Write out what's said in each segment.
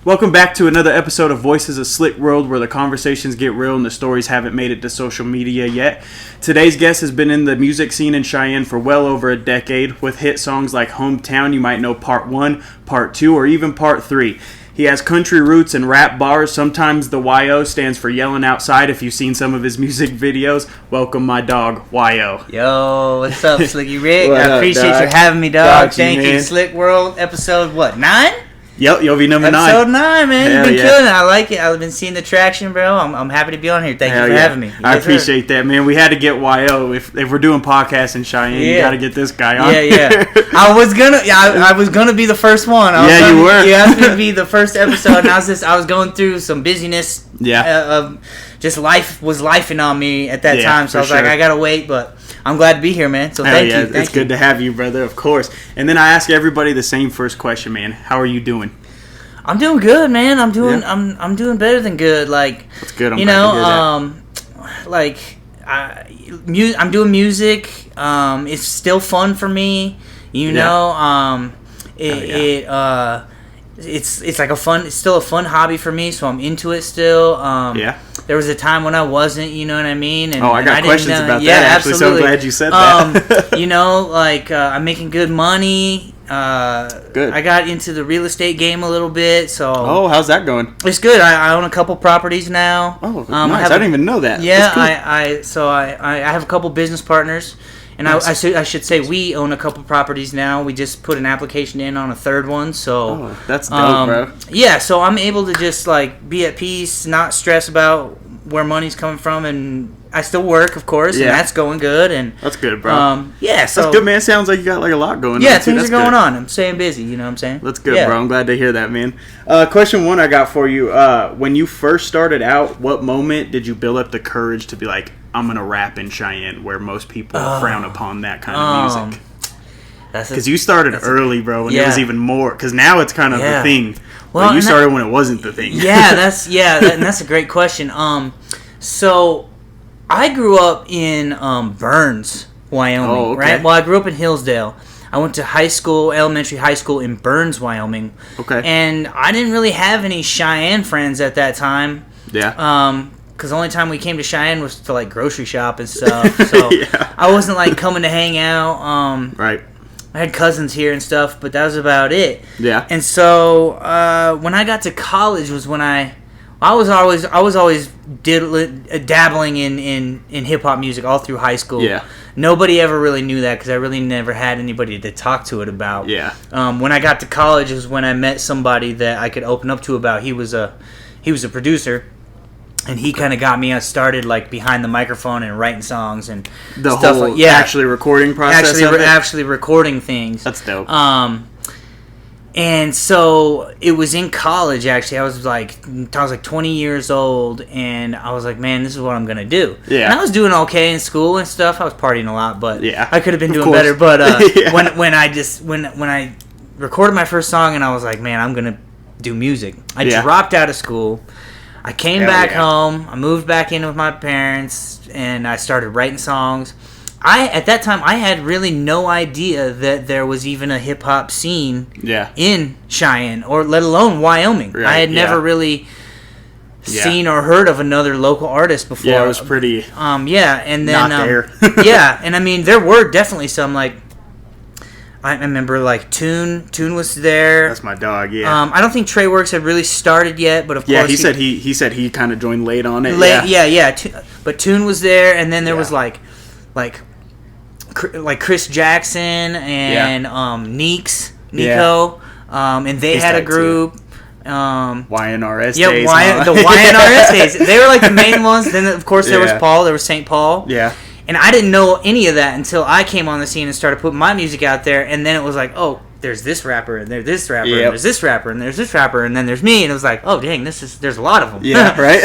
Welcome back to another episode of Voices of Slik Wrld, where the conversations get real and the stories haven't made it to social media yet. Today's guest has been in the music scene in Cheyenne for well over a decade, with hit songs like Hometown, you might know Part 1, Part 2, or even Part 3. He has country roots and rap bars. Sometimes the YO stands for Yelling Outside if you've seen some of his music videos. Welcome my dog, YO. Yo, what's up, Slicky Rick? What I up, appreciate dog? you having me, dog. Got you, Thank you. man. Slik Wrld, episode, what, 9? Yep, you'll be number 9. Episode 9, man. Hell You've been yeah. killing it. I like it. I've been seeing the traction, bro. I'm happy to be on here. Thank Hell you for yeah. having me. I appreciate that, man. We had to get YO. If we're doing podcasts in Cheyenne, you Yeah. got to get this guy on. Yeah. I was gonna be be the first one. You were. You asked me to be the first episode, and I was going through some busyness. Yeah. Just life was lifing on me at that Yeah, time, so for I was like, sure. I gotta wait, but I'm glad to be here, man. So Hell thank yeah, you. it's good to have you, brother, of course. And then I ask everybody the same first question, man. How are you doing? I'm doing good, man. I'm doing Yeah. I'm doing better than good. Like, That's good. I'm you glad know, to like I'm doing music. It's still fun for me. You know, it's like it's still a fun hobby for me. So I'm into it still. Yeah. There was a time when I wasn't. You know what I mean? And, I got didn't questions know- about yeah, that, actually, absolutely. so I'm glad you said that. You know, like I'm making good money. Good. I got into the real estate game a little bit, so Oh, how's that going? it's good. I own a couple properties now. Oh, I nice. have I didn't even know that. Yeah, That's cool. I have a couple business partners, and Nice. I should say we own a couple properties now. We just put an application in on a third one, so Oh, that's dope, bro. yeah. So I'm able to just like be at peace, not stress about where money's coming from, and I still work, of course, and Yeah. that's going good. And That's good, bro. yeah, so That's good, man. Sounds like you got like a lot going on. yeah, too. things That's are going good. on. I'm staying busy. You know what I'm saying? That's good, Yeah. bro. I'm glad to hear that, man. Question 1 I got for you. When you first started out, what moment did you build up the courage to be like, I'm going to rap in Cheyenne, where most people frown upon that kind of music? Because you started early, bro, and it was even more. Because now it's kind of the thing. Well, But you and started when it wasn't the thing. Yeah, that's a great question. So I grew up in Burns, Wyoming, Oh, okay. right? Well, I grew up in Hillsdale. I went to elementary high school in Burns, Wyoming. Okay. And I didn't really have any Cheyenne friends at that time. Yeah. Because the only time we came to Cheyenne was to like grocery shop and stuff. So Yeah. I wasn't like coming to hang out. Right. I had cousins here and stuff, but that was about it. Yeah. And so when I got to college was when I was always dabbling in hip hop music all through high school. Yeah. Nobody ever really knew that because I really never had anybody to talk to it about. Yeah. When I got to college was when I met somebody that I could open up to about. He was a producer. And he kind of got me started like behind the microphone and writing songs and The stuff whole like actually recording process of it? actually recording things. That's dope. And so it was in college. Actually, I was like 20 years old, and I was like, man, this is what I'm gonna do. Yeah. And I was doing okay in school and stuff. I was partying a lot, but Yeah. I could have been Of doing course. better. But Yeah. when I recorded my first song, and I was like, man, I'm gonna do music. I Yeah. dropped out of school. I came Hell back yeah. home. I moved back in with my parents, and I started writing songs. At that time, I had really no idea that there was even a hip hop scene Yeah. in Cheyenne, or let alone Wyoming. Right, I had yeah. never really Yeah. seen or heard of another local artist before. Yeah, it was pretty Yeah, and then not there. yeah, and I mean there were definitely some like I remember like Tune was there. That's my dog, yeah. I don't think Trey Works had really started yet, but of Yeah, course he said he kind of joined late on it. But Tune was there, and then there was Yeah. like Chris Jackson and Nico, and they He's had a tight, too. group. YNRS Yeah, days. huh? The YNRS days. They were like the main ones. Then of course there was Yeah. Paul. There was St. Paul. Yeah. And I didn't know any of that until I came on the scene and started putting my music out there. And then it was like, oh, there's this rapper, and there's this rapper, Yep. and there's this rapper, and there's this rapper, and then there's me. And it was like, oh, dang, there's a lot of them. Yeah, right?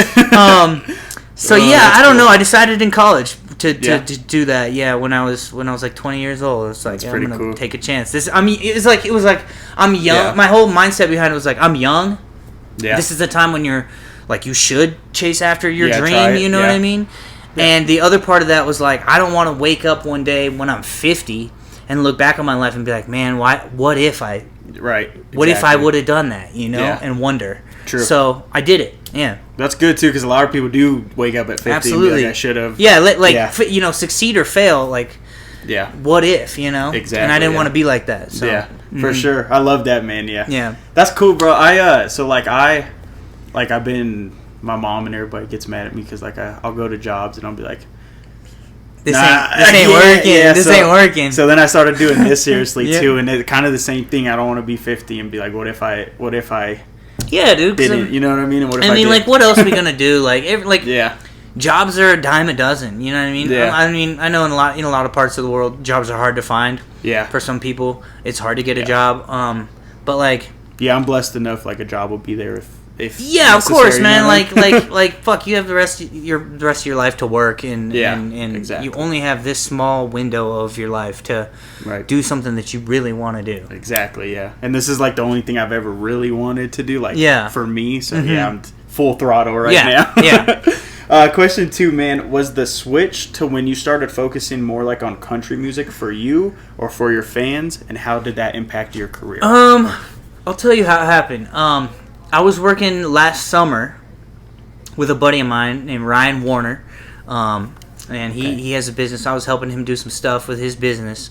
So Oh, yeah, that's I don't cool. know. I decided in college to Yeah. do that. Yeah, when I was like 20 years old, it was like, yeah, I'm pretty gonna cool. take a chance. It was like I'm young. Yeah. My whole mindset behind it was like I'm young. Yeah. This is the time when you're like you should chase after your Yeah, try dream. it, You know yeah. what I mean? And the other part of that was like I don't want to wake up one day when I'm 50 and look back on my life and be like, man, what if I Right. What if I exactly. would have done that, Yeah. and wonder. True. So I did it. Yeah. That's good too, because a lot of people do wake up at 50 Absolutely. and be like, I should have. Yeah, succeed or fail, like, Yeah. what if, Exactly. And I didn't yeah. want to be like that. So. Yeah, for sure. I love that, man. Yeah. Yeah. That's cool, bro. I've been, my mom and everybody gets mad at me because I'll go to jobs and I'll be like, This nah, ain't working. This so, ain't working. So then I started doing this seriously Yeah. too, and it's kind of the same thing. I don't want to be 50 and be like, what if I Yeah, dude. 'cause didn't? You know what I mean? And what if I mean, did? like, what else are we gonna do? Yeah. Jobs are a dime a dozen. You know what I mean? Yeah. I mean, I know in a lot of parts of the world, jobs are hard to find. Yeah. For some people, it's hard to get a job. But like, Yeah, I'm blessed enough. Like a job will be there if yeah, of course, necessary, man. you know? Like, fuck, you have the rest of your life to work, and exactly. you only have this small window of your life to Right. do something that you really want to do. Exactly, yeah. And this is like the only thing I've ever really wanted to do, like for me. So yeah, I'm full throttle right now. Yeah. Question 2, man, was the switch to when you started focusing more like on country music for you or for your fans, and how did that impact your career? I'll tell you how it happened. I was working last summer with a buddy of mine named Ryan Warner, and he has a business. I was helping him do some stuff with his business,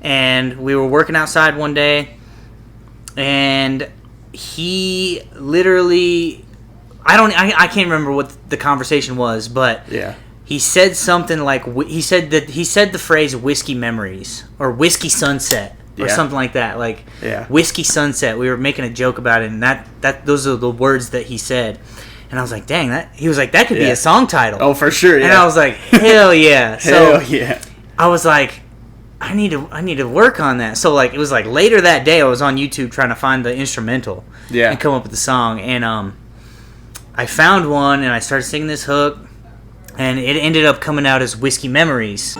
and we were working outside one day, and he literally, I can't remember what the conversation was, but yeah. he said something like, he said the phrase "whiskey memories" or "whiskey sunset." Or Yeah. something like that, like Yeah. whiskey sunset. We were making a joke about it, and that those are the words that he said. And I was like, dang, he was like, that could be a song title. Oh, for sure, yeah. And I was like, hell yeah. Hell yeah. I was like, I need to work on that. So like, it was like later that day, I was on YouTube trying to find the instrumental and come up with the song. And I found one, and I started singing this hook, and it ended up coming out as Whiskey Memories.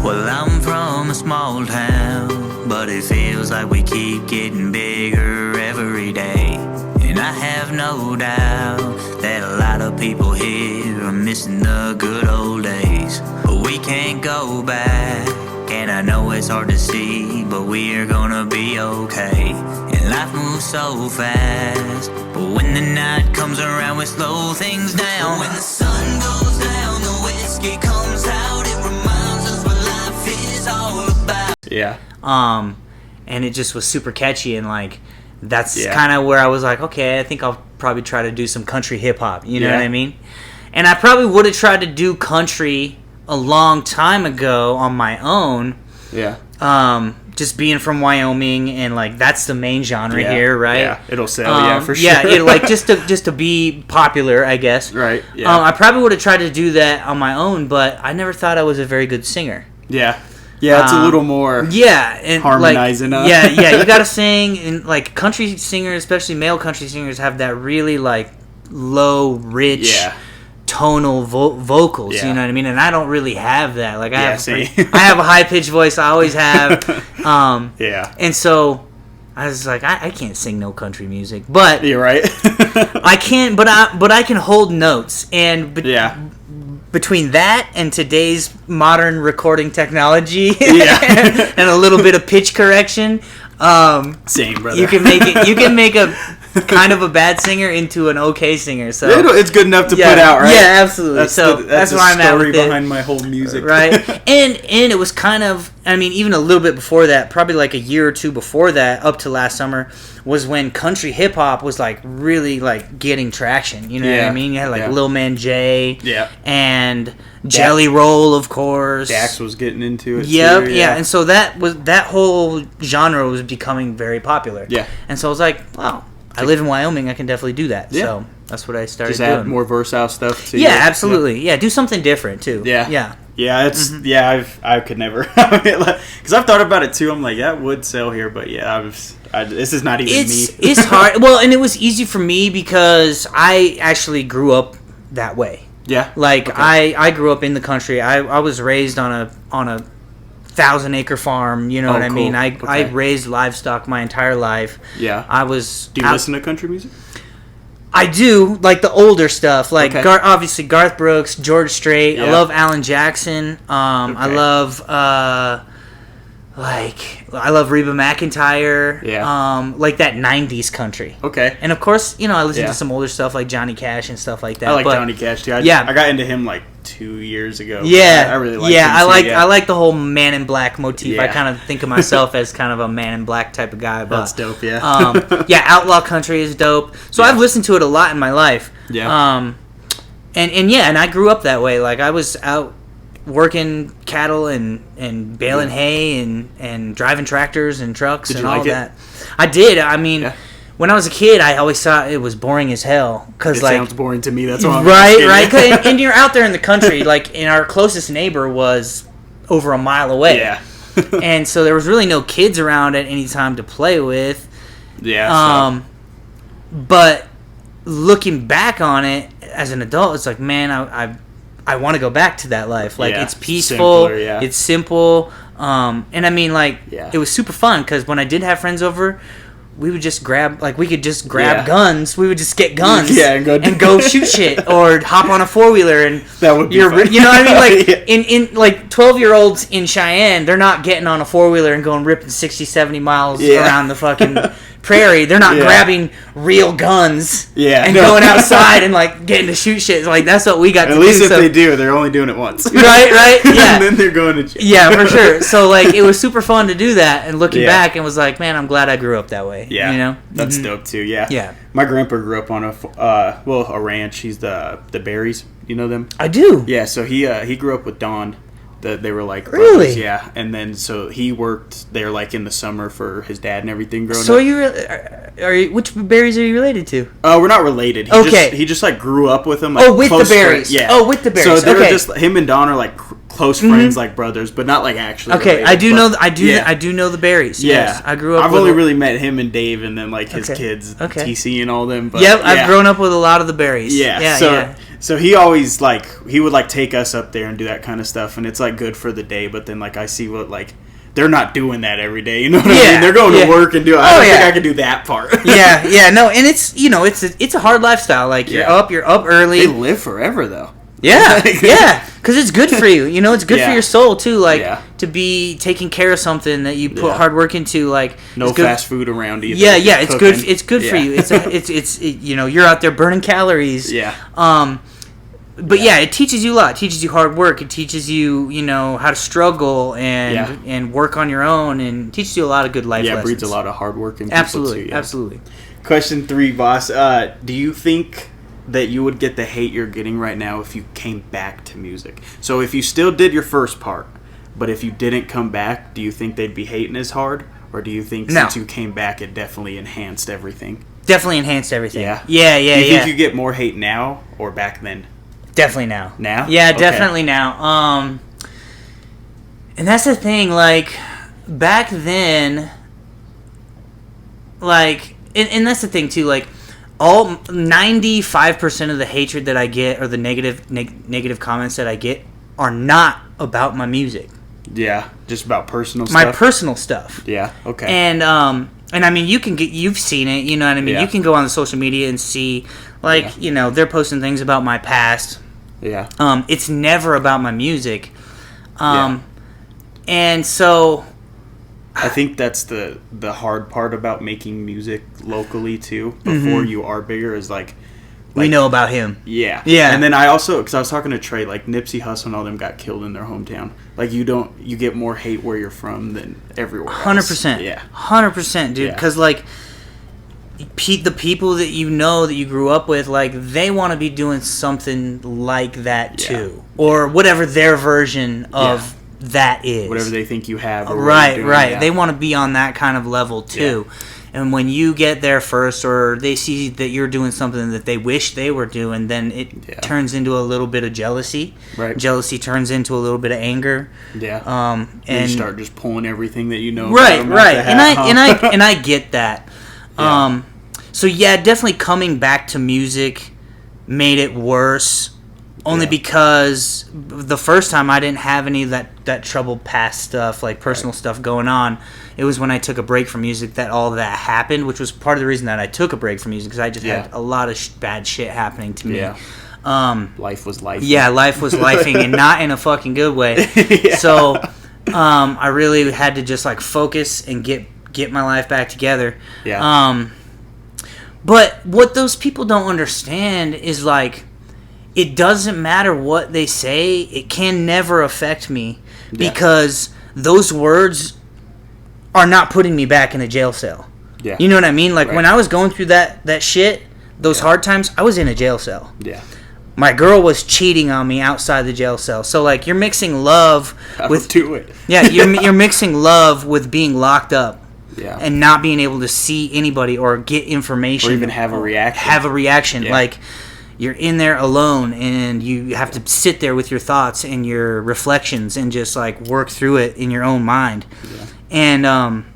Well, I'm from a small town, but it feels like we keep getting bigger every day. And I have no doubt that a lot of people here are missing the good old days. But we can't go back, and I know it's hard to see, but we're gonna be okay. And life moves so fast, but when the night comes around, we slow things down. When the sun goes down, the whiskey comes out, it reminds us what life is all about. Yeah. And it just was super catchy, and like that's kind of where I was like, okay, I think I'll probably try to do some country hip hop. You know what I mean? And I probably would have tried to do country a long time ago on my own. Yeah. Just being from Wyoming, and like that's the main genre here, right? Yeah, it'll sell. For sure. Yeah, like just to be popular, I guess. Right. Yeah. I probably would have tried to do that on my own, but I never thought I was a very good singer. Yeah. Yeah, it's a little more and harmonizing. Like, you gotta sing, and like country singers, especially male country singers, have that really like low, rich, tonal vocals. You know what I mean? And I don't really have that. Like I have a high pitched voice. I always have. And so I was like, I can't sing no country music, but you're right. I can, but I can hold notes, and between that and today's modern recording technology and a little bit of pitch correction, same, brother. you can make a kind of a bad singer into an okay singer. So it's good enough to put out, right? Yeah, absolutely. That's where I'm at with it. Behind my whole music, right? And it was kind of, I mean, even a little bit before that, probably like a year or two before that, up to last summer, was when country hip hop was like really like getting traction. You know what I mean? You had like Lil Man J, and Jelly Roll, of course. Dax was getting into it. Yep, too, and so that whole genre was becoming very popular. Yeah, and so I was like, wow. I live in Wyoming. I can definitely do that. Yeah. So that's what I started doing. Just add more versatile stuff to absolutely. Yeah, do something different too. Yeah. It's I could never, because I've thought about it too. I'm like, that would sell here, but this is not even me. It's hard. Well, and it was easy for me because I actually grew up that way. Yeah. Like I grew up in the country. I was raised on a 1,000-acre farm, you know what I mean? I raised livestock my entire life. Yeah. Do you listen to country music? I do, like the older stuff, like obviously Garth Brooks, George Strait. I love Alan Jackson. I love Like, I love Reba McEntire. Yeah. Like that 90s country. Okay. And of course, I listen Yeah. to some older stuff like Johnny Cash and stuff like that. I like but, Johnny Cash too. I got into him like 2 years ago. Yeah. I really like him. I like the whole Man in Black motif. Yeah. I kind of think of myself as kind of a Man in Black type of guy. But, That's dope, yeah. yeah, outlaw country is dope. So Yeah. I've listened to it a lot in my life. Yeah. And I grew up that way. Like, I was out working cattle and baling hay and driving tractors and trucks Did and you all like it? that. I did. I mean, Yeah. when I was a kid, I always thought it was boring as hell. Cause It like, sounds boring to me. That's why I'm right. asking. 'Cause- and you're out there in the country. Like, and our closest neighbor was over a mile away. Yeah. And so there was really no kids around at any time to play with. Yeah. But looking back on it as an adult, it's like, man, I want to go back to that life. Like, Yeah, it's peaceful, simpler, yeah. it's simple, and I mean, like, Yeah. it was super fun because when I did have friends over, we would just grab Yeah. guns. We would just get guns, Yeah, and go shoot shit, or hop on a 4-wheeler and That would be fun. you know what I mean? Like Yeah. in like 12-year-olds in Cheyenne, they're not getting on a 4-wheeler and going ripping 60, 70 miles Yeah. around the fucking prairie. They're not Yeah. grabbing real guns Yeah, and no. going outside and like getting to shoot shit. Like, that's what we got to At do. least if so- they do, they're only doing it once. right, yeah. And then they're going to jail. Yeah, for sure. So like, it was super fun to do that, and looking Yeah. back, and was like, man, I'm glad I grew up that way. Yeah, you know, that's Mhm. dope too. Yeah, Yeah. My grandpa grew up on a ranch. He's the Berries. You know them? I do. Yeah. So he grew up with Don. They were like Really? brothers, yeah. And then so he worked there like in the summer for his dad and everything growing So up. are you? Are you? Which berries are you related to? We're not related. Okay. He just like grew up with them. Like, With the close berries. friends. Yeah. Oh, with the berries. So they were Okay. just him and Don are like close friends, like brothers, but not like actually. Okay, related, I do but- know. I do. Yeah. I do know the berries. Yeah, Yes, I grew up. I've with only a- really met him and Dave, and then like his Okay. kids, Okay. TC and all them. But Yep, yeah. I've grown up with a lot of the berries. Yeah, Yeah. so Yeah. so he always like he would like take us up there and do that kind of stuff, and it's like good for the day. But then like I see what like they're not doing that every day. You know what I Yeah, mean? They're going yeah. to work and do. I Oh, don't think yeah. I could do that part. yeah. No, and it's a hard lifestyle. Like, you're Yeah. up early. They live forever though. Yeah, yeah, because it's good for you. You know, it's good for Yeah. your soul too. Like, Yeah. to be taking care of something that you put Yeah. hard work into. Like, No it's good. fast food around either. Yeah, Just it's good. cooking. It's good for Yeah. you. You're out there burning calories. Yeah. But yeah, it teaches you a lot. It teaches you hard work. It teaches you, how to struggle Yeah. and work on your own, and teaches you a lot of good life Yeah, lessons. breeds a lot of hard work in people Absolutely, too. Yeah. absolutely. Question 3, boss. Do you think that you would get the hate you're getting right now if you came back to music? So if you still did your first part, but if you didn't come back, do you think they'd be hating as hard? Or do you think No. since you came back, it definitely enhanced everything? Definitely enhanced everything. Yeah? Yeah. Do you think you get more hate now or back then? Definitely now. Now? Yeah, Okay. definitely now. And that's the thing, like, back then, like, and that's the thing too, like, all 95% of the hatred that I get, or the negative comments that I get, are not about my music. Yeah, just about personal My stuff? personal stuff. Yeah, okay. And I mean, you've seen it, you know what I mean? Yeah. You can go on the social media and see, like, they're posting things about my past. yeah. It's never about my music. Yeah. And so, I think that's the hard part about making music locally too, before you are bigger, is like we know about him. Yeah. Yeah. And then I also, because I was talking to Trey, like Nipsey Hussle and all them got killed in their hometown. Like you get more hate where you're from than everywhere else. 100%. Yeah. 100%, dude. Yeah. Because, like, the people that that you grew up with, like, they want to be doing something like that too. Or whatever their version of that is. Whatever they think you have. Or what Right, you're doing, right. yeah. They want to be on that kind of level too. And when you get there first, or they see that you're doing something that they wish they were doing, then it turns into a little bit of jealousy. Right. Jealousy turns into a little bit of anger. Yeah. And you start just pulling everything that you know. right, about them out right. the And hat, huh? and I get that. Yeah. So yeah, definitely coming back to music made it worse. Only because the first time I didn't have any of that troubled past stuff, like personal stuff going on. It was when I took a break from music that all that happened, which was part of the reason that I took a break from music, because I just had a lot of bad shit happening to me. Yeah. Life was life. Yeah, life was lifing, and not in a fucking good way. Yeah. So I really had to just like focus and get my life back together. Yeah. But what those people don't understand is like, it doesn't matter what they say. It can never affect me because those words are not putting me back in a jail cell. Yeah. You know what I mean? Like when I was going through that shit, those hard times, I was in a jail cell. Yeah. My girl was cheating on me outside the jail cell. So like you're mixing love with do it. Yeah, you're mixing love with being locked up. Yeah. And not being able to see anybody or get information or even have a reaction. Yeah. Like you're in there alone and you have to sit there with your thoughts and your reflections and just like work through it in your own mind. Yeah. And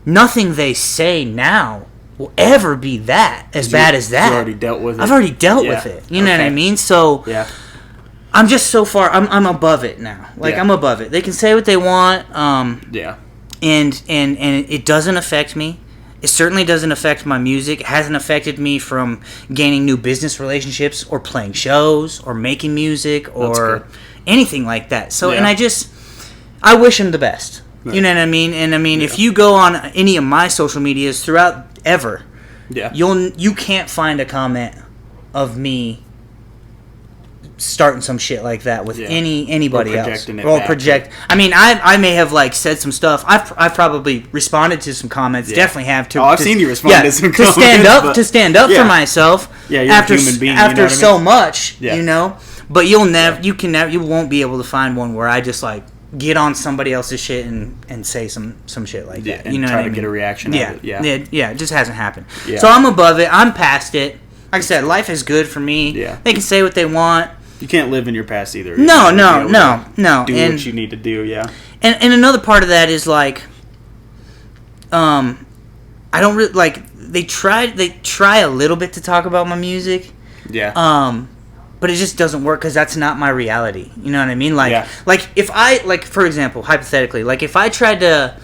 nothing they say now will ever be that as bad as that. You already dealt with it. I've already dealt with it. You know what I mean? So yeah. I'm just so far. I'm above it now. Like I'm above it. They can say what they want. Yeah. And it doesn't affect me. It certainly doesn't affect my music. It hasn't affected me from gaining new business relationships or playing shows or making music or anything like that. So and I wish him the best. You know what I mean? And I mean, if you go on any of my social medias throughout ever, you can't find a comment of me starting some shit like that with anybody else or project. I mean, I may have like said some stuff. I've probably responded to some comments. Definitely have to. I've seen you respond to some comments. To stand up for myself. Yeah, you're a human being. After you know what so I mean? much, you know. But you won't be able to find one where I just like get on somebody else's shit and say some shit like that. You know try what I to mean? get a reaction out of it. Yeah, it just hasn't happened. Yeah. So I'm above it. I'm past it. Like I said, life is good for me. Yeah. They can say what they want. You can't live in your past either. No. Do what you need to do, And another part of that is like, I don't really like. They try a little bit to talk about my music. Yeah. But it just doesn't work because that's not my reality. You know what I mean? Like, if I for example, hypothetically, like if I tried to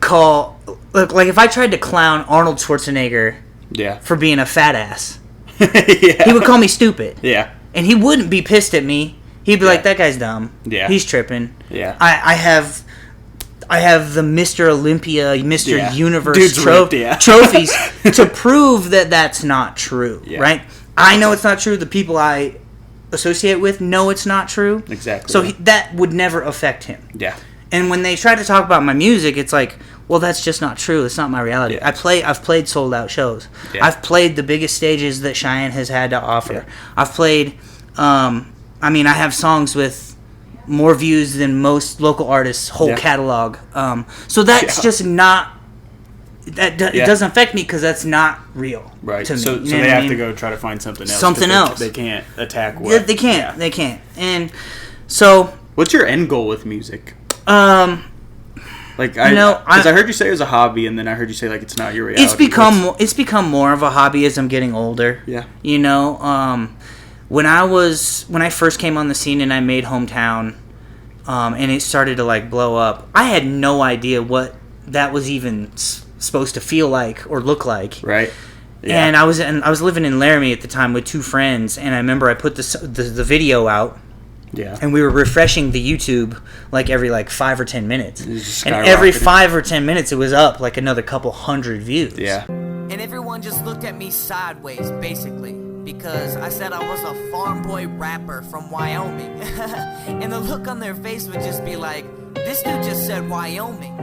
if I tried to clown Arnold Schwarzenegger, for being a fat ass, he would call me stupid. Yeah. And he wouldn't be pissed at me. He'd be like, "That guy's dumb. Yeah. He's tripping." Yeah. I have the Mr. Olympia, Mr. Universe trophies to prove that that's not true, right? I know it's not true. The people I associate with know it's not true. Exactly. So that would never affect him. Yeah. And when they try to talk about my music, it's like, well, that's just not true. It's not my reality. Yeah. I've played sold out shows. Yeah. I've played the biggest stages that Cheyenne has had to offer. Yeah. I've played, I have songs with more views than most local artists' whole catalog. So that's just not, it doesn't affect me because that's not real to me. So they have to go try to find something else. They can't attack what. They can't. They can't. And so. What's your end goal with music? Because I heard you say it was a hobby, and then I heard you say like it's not your reality. It's become more of a hobby as I'm getting older. Yeah. You know, when I first came on the scene and I made Hometown, and it started to like blow up, I had no idea what that was even supposed to feel like or look like. Right. Yeah. And I was living in Laramie at the time with two friends, and I remember I put the video out. Yeah. And we were refreshing the YouTube like every 5 or 10 minutes. And skyrocketed. every 5 or 10 minutes it was up like another couple hundred views. Yeah. And everyone just looked at me sideways, basically, because I said I was a farm boy rapper from Wyoming. And the look on their face would just be like, this dude just said Wyoming.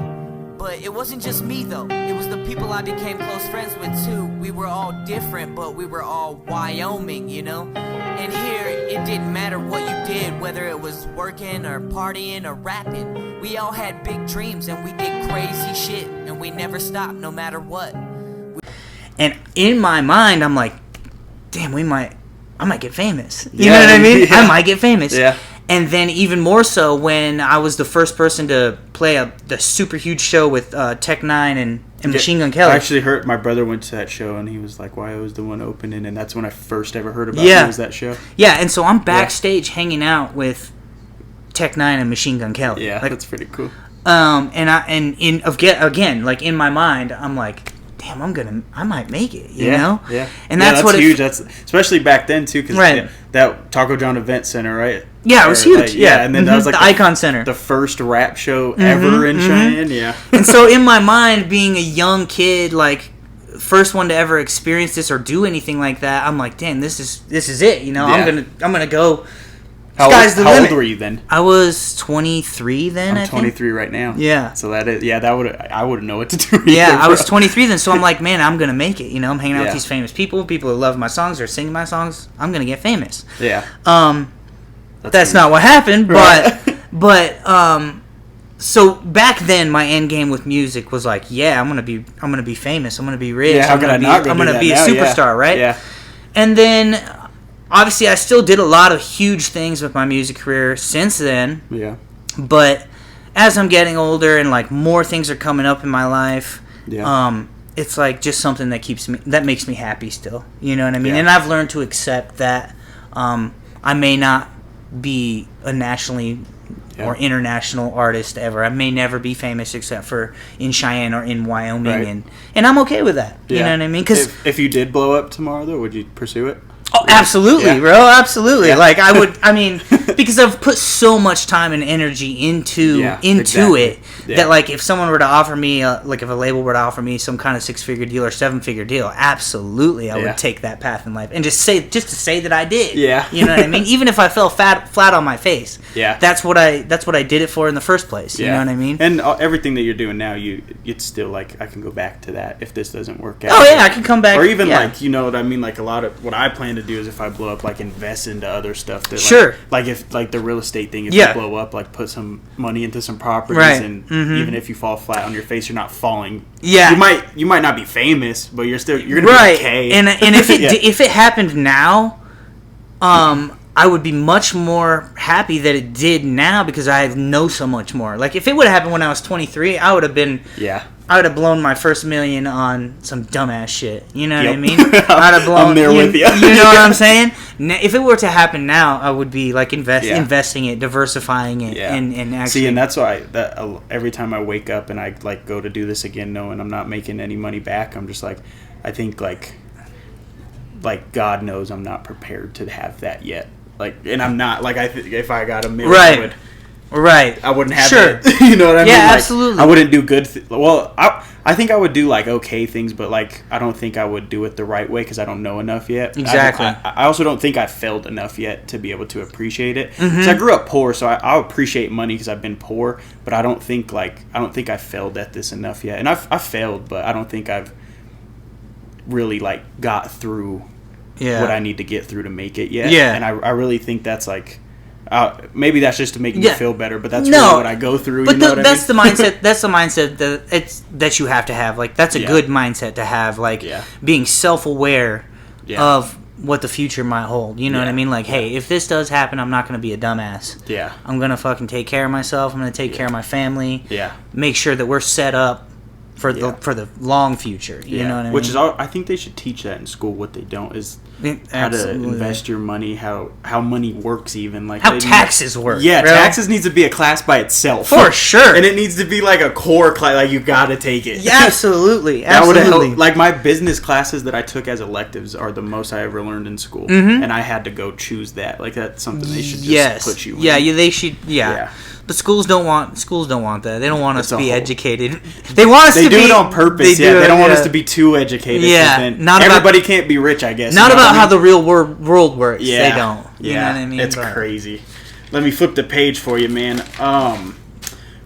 But it wasn't just me, though. It was the people I became close friends with, too. We were all different, but we were all Wyoming, you know? And here, it didn't matter what you did, whether it was working or partying or rapping. We all had big dreams, and we did crazy shit, and we never stopped, no matter what. And in my mind, I'm like, damn, I might get famous. You know what I mean? Yeah. I might get famous. Yeah. And then even more so when I was the first person to play the super huge show with Tech Nine and Machine Gun Kelly. I actually heard my brother went to that show and he was like, "Why I was the one opening," and that's when I first ever heard about it. Was that show? Yeah, and so I'm backstage hanging out with Tech Nine and Machine Gun Kelly. Yeah, that's pretty cool. Again, like in my mind, I'm like, damn, I might make it, you know? Yeah. And that's what huge. That's especially back then too, because that Taco John Event Center, right? Yeah, it was huge. Like, and then that was like the Icon Center, the first rap show ever in Cheyenne. Yeah. And so in my mind, being a young kid, like first one to ever experience this or do anything like that, I'm like, damn, this is it, you know? Yeah. I'm gonna go. How old were you then? I was 23 then. I'm 23 right now. Yeah. So I wouldn't know what to do. Yeah, I was 23 then, so I'm like, man, I'm gonna make it. You know, I'm hanging out with these famous people who love my songs or singing my songs. I'm gonna get famous. Yeah. That's not what happened, but so back then my end game with music was like, yeah, I'm gonna be famous. I'm gonna be rich. Yeah, how could I not go I'm do gonna that be a now? superstar, right? Yeah. And then obviously I still did a lot of huge things with my music career since then. Yeah. But as I'm getting older and like more things are coming up in my life, it's like just something that makes me happy still. You know what I mean? Yeah. And I've learned to accept that I may not be a nationally or international artist ever. I may never be famous except for in Cheyenne or in Wyoming, and I'm okay with that. You know what I mean? Because if you did blow up tomorrow, though, would you pursue it? Oh, absolutely, bro. Absolutely. Yeah. Like I would. I mean, because I've put so much time and energy into it that like if someone were to offer me, like if a label were to offer me some kind of 6-figure deal or 7-figure deal, absolutely, I would take that path in life and just to say that I did. Yeah. You know what I mean? Even if I fell flat on my face. Yeah. That's what I did it for in the first place. You know what I mean? And everything that you're doing now, it's still like I can go back to that if this doesn't work out. Oh yeah, I can come back. Or even like, you know what I mean? Like a lot of what I plan to do is if I blow up, like invest into other stuff. That, like if like the real estate thing, if you blow up, like put some money into some properties, and even if you fall flat on your face, you're not falling. Yeah, you might not be famous, but you're gonna be okay. And if it happened now, I would be much more happy that it did now because I know so much more. Like if it would have happened when I was 23, I would have been I would have blown my first $1 million on some dumbass shit. You know what I mean? I'd have blown. I'm there with you. You know what I'm saying? If it were to happen now, I would be like investing it, diversifying it, and actually. See, and that's why every time I wake up and I like go to do this again, knowing I'm not making any money back, I'm just like, I think like God knows I'm not prepared to have that yet. Like, and I'm not like if I got $1 million, I wouldn't have it. You know what I mean? Yeah, like, absolutely. I wouldn't do good. Well, I think I would do like okay things, but like I don't think I would do it the right way because I don't know enough yet. Exactly. I also don't think I've failed enough yet to be able to appreciate it. So I grew up poor, so I appreciate money because I've been poor, but I don't think I failed at this enough yet. And I've failed, but I don't think I've really like got through what I need to get through to make it yet. Yeah. And I really think that's like. Maybe that's just to make me feel better, but that's really what I go through. But you know that's the mindset. That's the mindset that you have to have. Like that's a good mindset to have. Like being self-aware of what the future might hold. You know what I mean? Like, hey, if this does happen, I'm not going to be a dumbass. Yeah, I'm going to fucking take care of myself. I'm going to take care of my family. Yeah, make sure that we're set up for the long future. You know what I mean? Which is all, I think they should teach that in school. What they don't is how to invest your money, how money works, even like how taxes work. Yeah, bro. Taxes needs to be a class by itself for sure, and it needs to be like a core class. Like you got to take it. Yeah, absolutely, That would help. Like my business classes that I took as electives are the most I ever learned in school, and I had to go choose that. Like that's something they should just put you in. Yeah, they should. Yeah. But schools don't want that. They don't want us to be educated. They want us to be. They do it on purpose. They don't want us to be too educated. Yeah, everybody can't be rich. I guess. Not about how the real world works. Yeah, they don't. You know what I mean? It's crazy. Let me flip the page for you, man.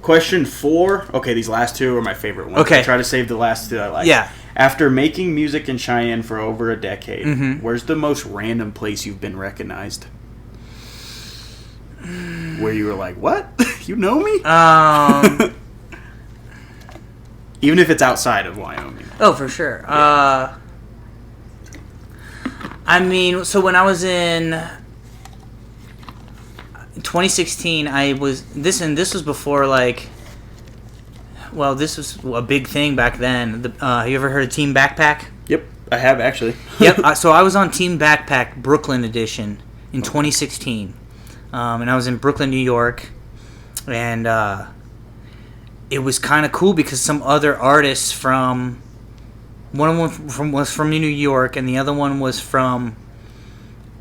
Question 4. Okay, these last 2 are my favorite ones. Okay, I try to save the last 2 I like. Yeah. After making music in Cheyenne for over a decade, where's the most random place you've been recognized? Where you were like, what? You know me? Even if it's outside of Wyoming. Oh, for sure. Yeah. I mean, so when I was in 2016, this was before like, well, this was a big thing back then. Have you ever heard of Team Backpack? Yep, I have actually. Yep. So I was on Team Backpack Brooklyn edition in 2016. And I was in Brooklyn, New York, and it was kind of cool because some other artists from One of them was from New York, and the other one was from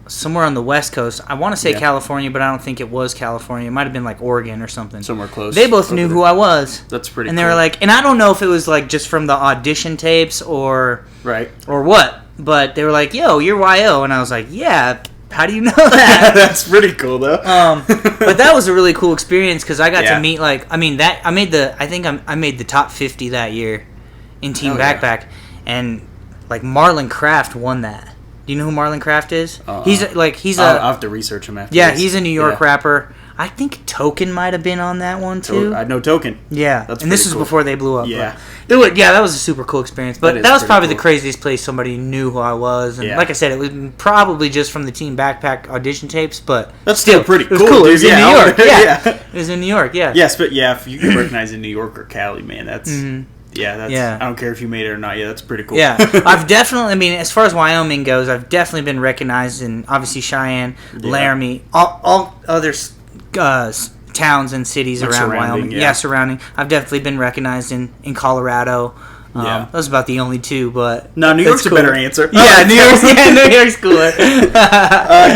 somewhere on the West Coast. I want to say California, but I don't think it was California. It might have been like Oregon or something. Somewhere close. They both knew who I was. That's pretty and cool. they were like, and I don't know if it was like just from the audition tapes or what, but they were like, yo, you're YO. And I was like, yeah, how do you know that? That's pretty cool though. But that was a really cool experience because I got to meet I made the top 50 that year in Team Backpack, and like Marlon Craft won that. Do you know who Marlon Craft is? I'll have to research him after. Yeah, he's a New York rapper. I think Token might have been on that one too. I know Token. Yeah, and this was before they blew up. Yeah, that was a super cool experience. But that was probably the craziest place somebody knew who I was. And like I said, it was probably just from the Team Backpack audition tapes. But that's still pretty cool. It was cool. It was in New York. Yeah, it was in New York. Yeah. Yes, but if you get recognized in New York or Cali, man, that's. I don't care if you made it or not. Yeah, that's pretty cool. Yeah, I've definitely. As far as Wyoming goes, I've definitely been recognized in obviously Cheyenne, Laramie, all other towns and cities around Wyoming. Yeah, surrounding. I've definitely been recognized in Colorado. Those are about the only two, but no, New York's a better answer. Yeah, New York's cooler.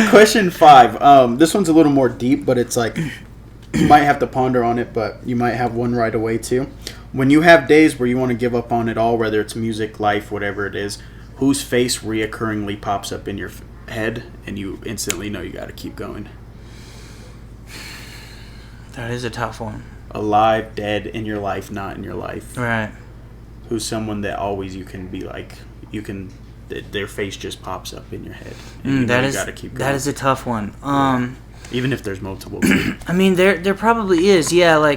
Question 5. This one's a little more deep, but it's like you might have to ponder on it, but you might have one right away too. When you have days where you want to give up on it all, whether it's music, life, whatever it is, whose face reoccurringly pops up in your head and you instantly know you got to keep going? That is a tough one. Alive, dead, in your life, not in your life. Right. Who's someone that always you can be like, their face just pops up in your head. And you got to keep going. That is a tough one. Even if there's multiple. There probably is. Yeah,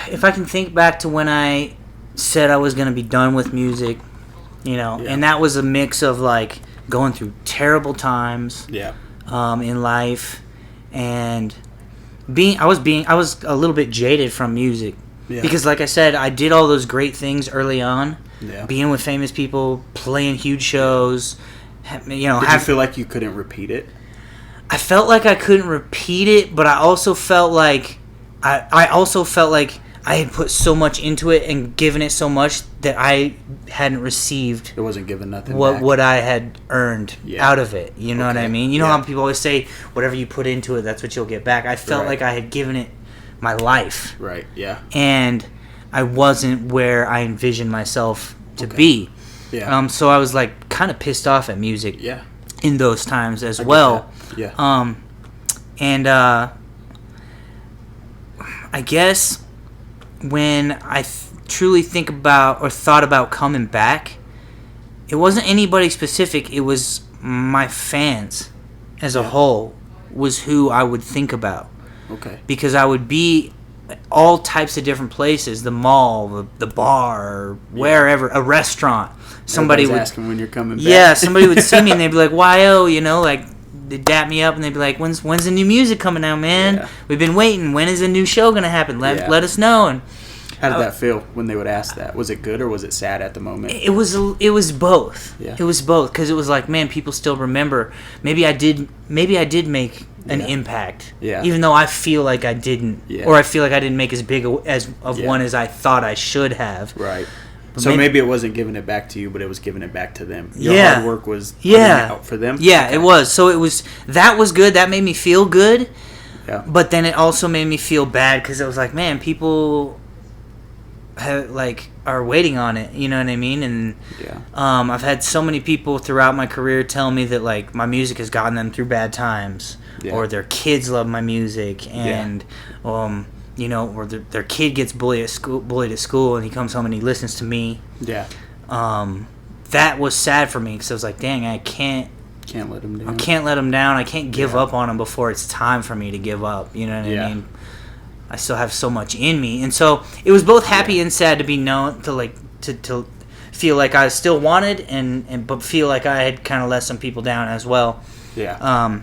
if I can think back to when I said I was going to be done with music, and that was a mix of like going through terrible times in life, and I was a little bit jaded from music because, like I said, I did all those great things early on, being with famous people, playing huge shows. Did you feel like you couldn't repeat it? I felt like I couldn't repeat it, but I also felt like I had put so much into it and given it so much that I hadn't received. It wasn't given nothing back. What I had earned out of it. You know what I mean? You know how people always say, whatever you put into it, that's what you'll get back. I felt like I had given it my life. Right, yeah. And I wasn't where I envisioned myself to be. Yeah. So I was like kind of pissed off at music in those times as well. Yeah. And I guess when I truly think about or thought about coming back, it wasn't anybody specific. It was my fans as a whole was who I would think about. Okay. Because I would be all types of different places, the mall, the bar, wherever, a restaurant. Somebody would asking when you're coming back. Yeah, somebody would see me and they'd be like, "YO," they'd dap me up and they'd be like, "When's the new music coming out, man? Yeah. We've been waiting. When is the new show gonna happen? Let us know." And how did that feel when they would ask that? Was it good or was it sad at the moment? It was both. Yeah. It was both because it was like, man, people still remember. Maybe I did make an impact. Yeah. Even though I feel like I didn't, or I feel like I didn't make as big one as I thought I should have. Right. So maybe it wasn't giving it back to you, but it was giving it back to them. Your hard work was putting it out for them. Yeah, it was. So that was good. That made me feel good. Yeah. But then it also made me feel bad because it was like, man, people are waiting on it. You know what I mean? And I've had so many people throughout my career tell me that like my music has gotten them through bad times, or their kids love my music, and or their kid gets bullied at school, and he comes home and he listens to me. Yeah. That was sad for me because I was like, dang, I can't let him down. I can't let him down. I can't give up on him before it's time for me to give up. You know what I mean? I still have so much in me, and so it was both happy and sad to be known to feel like I still wanted, but feel like I had kind of let some people down as well. Yeah.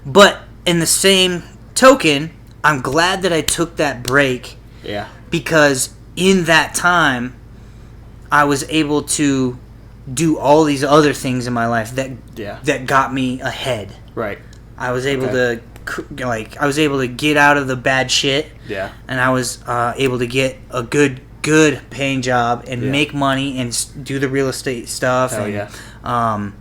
But in the same token, I'm glad that I took that break. Yeah. Because in that time, I was able to do all these other things in my life that got me ahead. Right. I was able to get out of the bad shit. Yeah. And I was able to get a good good paying job and Yeah. make money and do the real estate stuff. Hell and,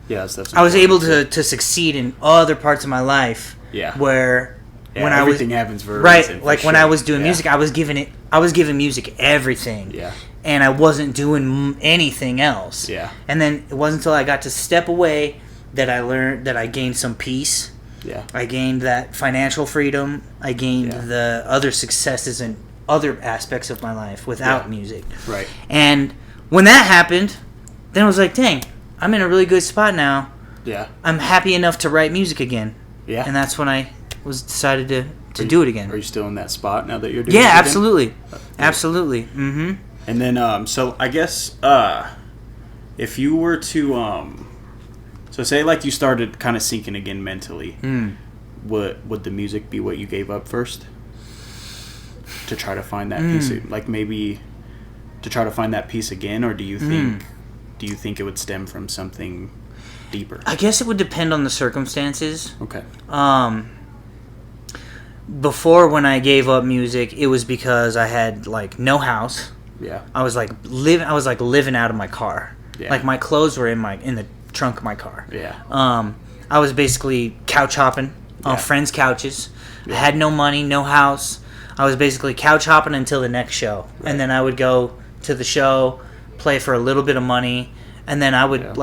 yeah. That's I was able important. to succeed in other parts of my life. Yeah. Where Yeah, when I was everything happens for a right, reason, for like when sure. I was doing Yeah. music, I was giving music everything. Yeah. And I wasn't doing anything else. Yeah. And then it wasn't until I got to step away that I learned that I gained some peace. Yeah. I gained that financial freedom. I gained Yeah. the other successes in other aspects of my life without Yeah. music. Right. And when that happened, then I was like, dang, I'm in a really good spot now. Yeah. I'm happy enough to write music again. Yeah. And that's when I was decided to do it again. Are you still in that spot now that you're doing Yeah, it again? absolutely. Absolutely. Mm-hmm. And then, so I guess, if you were to, so say like you started kind of sinking again mentally, would the music be what you gave up first? To try to find that piece, like maybe to try to find that piece again, or do you think it would stem from something deeper? I guess it would depend on the circumstances. Okay. Before, when I gave up music, it was because I had like no house. Yeah. I was like living out of my car. Yeah. Like my clothes were in the trunk of my car. Yeah. I was basically couch hopping on Yeah. friends' couches. I had no money, no house. I was basically couch hopping until the next show, Right. and then I would go to the show, play for a little bit of money, and then I would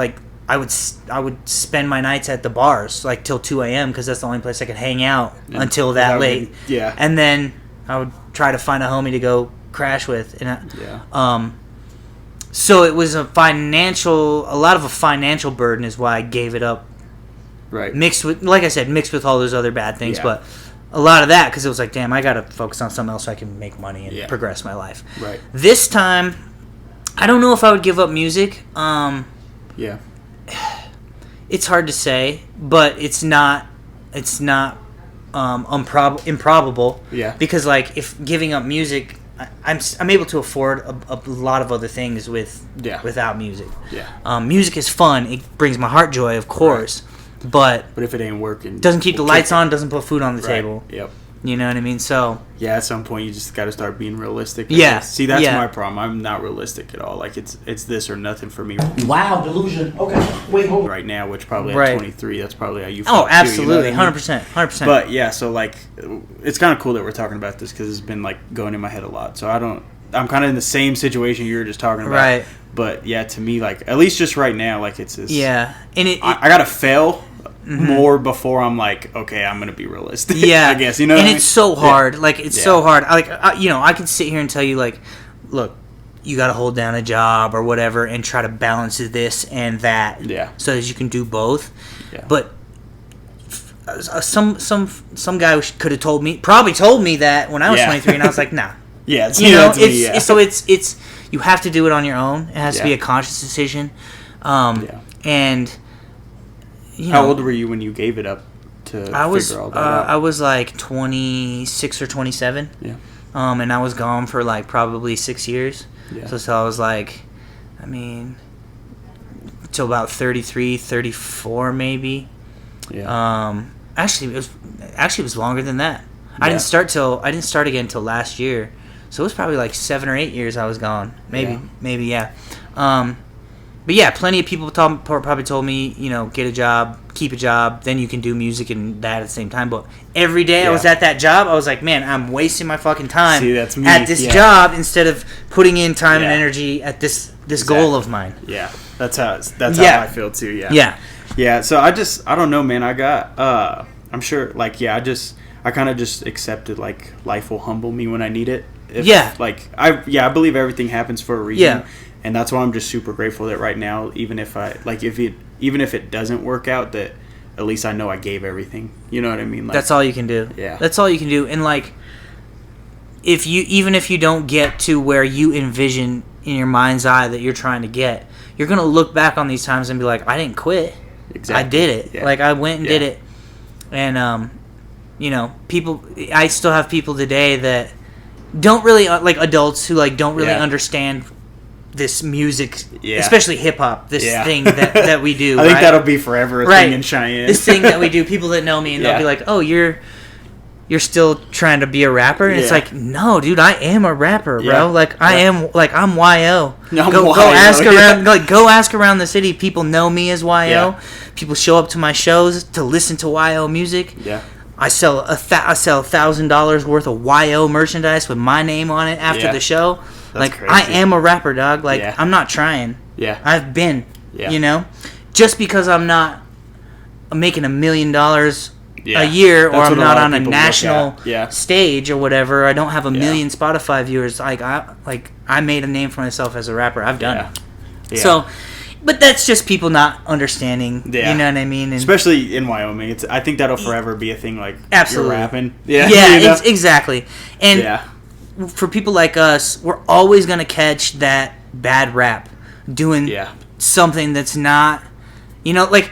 I would spend my nights at the bars like till 2 a.m. because that's the only place I could hang out until that late. Yeah. And then I would try to find a homie to go crash with. So it was a lot of a financial burden is why I gave it up. Right. Mixed with all those other bad things, Yeah. but a lot of that because it was like, damn, I gotta focus on something else so I can make money and progress my life. Right. This time, I don't know if I would give up music. Yeah. It's hard to say, but it's not improbable. Yeah. Because like if giving up music, I'm able to afford a lot of other things without music. Yeah. Music is fun. It brings my heart joy, of course, but But if it ain't working, doesn't keep the we'll lights kick it. on, doesn't put food on the Right. table. Yep. You know what I mean? So Yeah, at some point you just got to start being realistic. I Yeah. guess. See, that's Yeah. my problem. I'm not realistic at all. Like it's this or nothing for me Wow, delusion. Okay, wait, hold on. right now. Which probably Right. at 23, that's probably how you feel. oh, too, you know absolutely, what I mean? 100%. But yeah, so like, it's kind of cool that we're talking about this because it's been like going in my head a lot. So I'm kind of in the same situation you were just talking about. Right. But yeah, to me, like at least just right now, like it's this. yeah, and I gotta fail more before I'm like, okay, I'm gonna be realistic. yeah, I guess you know. and what I it's mean? so hard. Like it's so Yeah. hard. I can sit here and tell you like, look, you got to hold down a job or whatever and try to balance this and that. Yeah. So that you can do both. Yeah. But some guy could have probably told me that when I was Yeah. 23, and I was like, nah. Yeah, it's, You know, that's me, yeah. it's you have to do it on your own. It has to be Yeah. a conscious decision. Yeah. And you How know, old were you when you gave it up to I was figure all that out? I was like 26 or 27. Yeah. And I was gone for like probably 6 years. Yeah. So I was like, I mean, till about 33, 34 maybe. Yeah. Actually it was longer than that. I Yeah. didn't start again until last year. So it was probably like 7 or 8 years I was gone. Maybe yeah. But yeah, plenty of people probably told me, you know, get a job, keep a job, then you can do music and that at the same time. But every day I was Yeah. at that job, I was like, man, I'm wasting my fucking time See, that's me. at this Yeah. job instead of putting in time and Yeah. energy at this goal of mine. Yeah. That's how Yeah. I feel too. Yeah. Yeah. Yeah. So I don't know, man. I got I'm sure like I kind of just accepted like life will humble me when I need it. Yeah. Like I believe everything happens for a reason. Yeah. And that's why I'm just super grateful that right now, even if it doesn't work out, that at least I know I gave everything. You know what I mean? Like, That's all you can do. Yeah. That's all you can do. And like, even if you don't get to where you envision in your mind's eye that you're trying to get, you're gonna look back on these times and be like, I didn't quit. Exactly. I did it. Yeah. Like I went and did Yeah. it. And you know, I still have people today that don't really like adults who like don't really Yeah. understand this music, Yeah. especially hip hop. This Yeah. thing that we do. I think right? that'll be forever a Right. thing in Cheyenne. This thing that we do. People that know me and Yeah. they'll be like, "Oh, you're you're still trying to be a rapper. And it's Yeah. like, no, dude, I am a rapper, bro. Yeah. Like I am, like I'm YO. I'm Go YO, ask yeah. around, like go ask around the city. People know me as YO. Yeah. People show up to my shows to listen to YO music. Yeah. I sell $1,000 worth of YO merchandise with my name on it after Yeah. the show. That's Like crazy. I am a rapper, dog. Like Yeah. I'm not trying. Yeah. I've been. Yeah. You know, just because I'm not making $1 million Yeah. a year, or That's I'm what a not lot of on a people look national at. Yeah. stage or whatever. I don't have a Yeah. million Spotify viewers. I made a name for myself as a rapper. I've done Yeah. it. Yeah. So, but that's just people not understanding. Yeah. You know what I mean? And Especially in Wyoming, I think that'll forever be a thing. Like Absolutely. you're rapping, yeah, yeah, you know? exactly. And Yeah, for people like us, we're always gonna catch that bad rap doing yeah, something that's not, like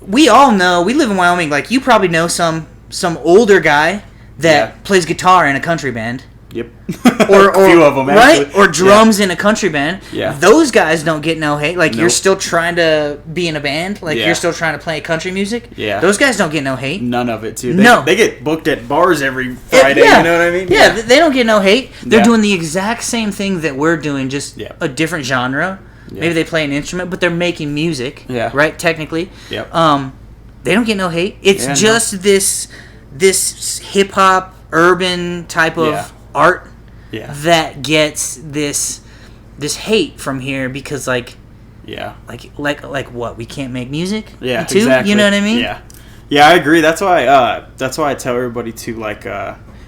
we all know. We live in Wyoming. Like you probably know some older guy that Yeah. plays guitar in a country band. yep. Or a few of them, right? actually. Or drums in a country band. Yeah. Those guys don't get no hate. Like you're Nope. still trying to be in a band. Like Yeah. you're still trying to play country music. Yeah. Those guys don't get no hate. None of it too. No. They get booked at bars every Friday. Yeah. You know what I mean? Yeah, they don't get no hate. They're Yeah. doing the exact same thing that we're doing, just Yeah. a different genre. Yeah. Maybe they play an instrument, but they're making music. Yeah. Right. Technically. Yep. They don't get no hate. It's Yeah, no. just this hip hop urban type of Yeah. art Yeah. that gets this hate from here because like Yeah. what, we can't make music Yeah. too. Exactly. You know what I mean? Yeah. Yeah, I agree. That's why I tell everybody to like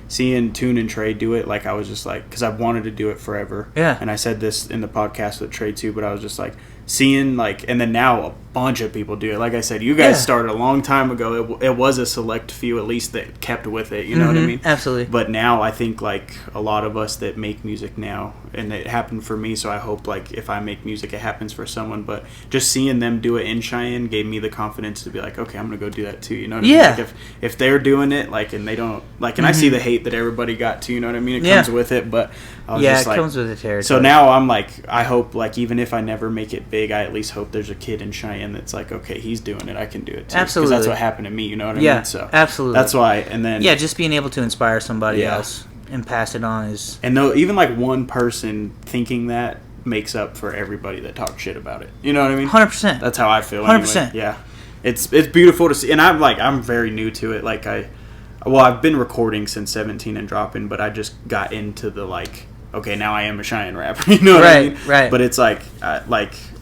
seeing Tune and Trey do it. Like I was just like, because I've wanted to do it forever. Yeah. And I said this in the podcast with Trey too, but I was just like seeing like, and then now a bunch of people do it. Like I said, you guys Yeah. started a long time ago. It was a select few at least that kept with it. You know what I Mhm, mean? absolutely. But now I think like a lot of us that make music now, and it happened for me, so I hope like if I make music it happens for someone. But just seeing them do it in Cheyenne gave me the confidence to be like, okay, I'm gonna go do that too. You know what I mean? Yeah. Like if they're doing it, like, and they don't like, and I see the hate that everybody got too. You know what I mean? It Yeah. comes with it, but I was Yeah, just it like, comes with the territory. so now I'm like, I hope like even if I never make it big, I at least hope there's a kid in Cheyenne that's like, okay, he's doing it, I can do it too. Absolutely. Because that's what happened to me. You know what I Yeah, mean? So absolutely. That's why. And then Yeah, just being able to inspire somebody Yeah. else and pass it on is And though even like one person thinking that makes up for everybody that talks shit about it. You know what I mean? 100%. That's how I feel. 100%. Anyway. Yeah, it's beautiful to see, and I'm very new to it. Like I've been recording since 17 and dropping, but I just got into the like, okay, now I am a Cheyenne rapper. You know what I Right, mean? right. But it's like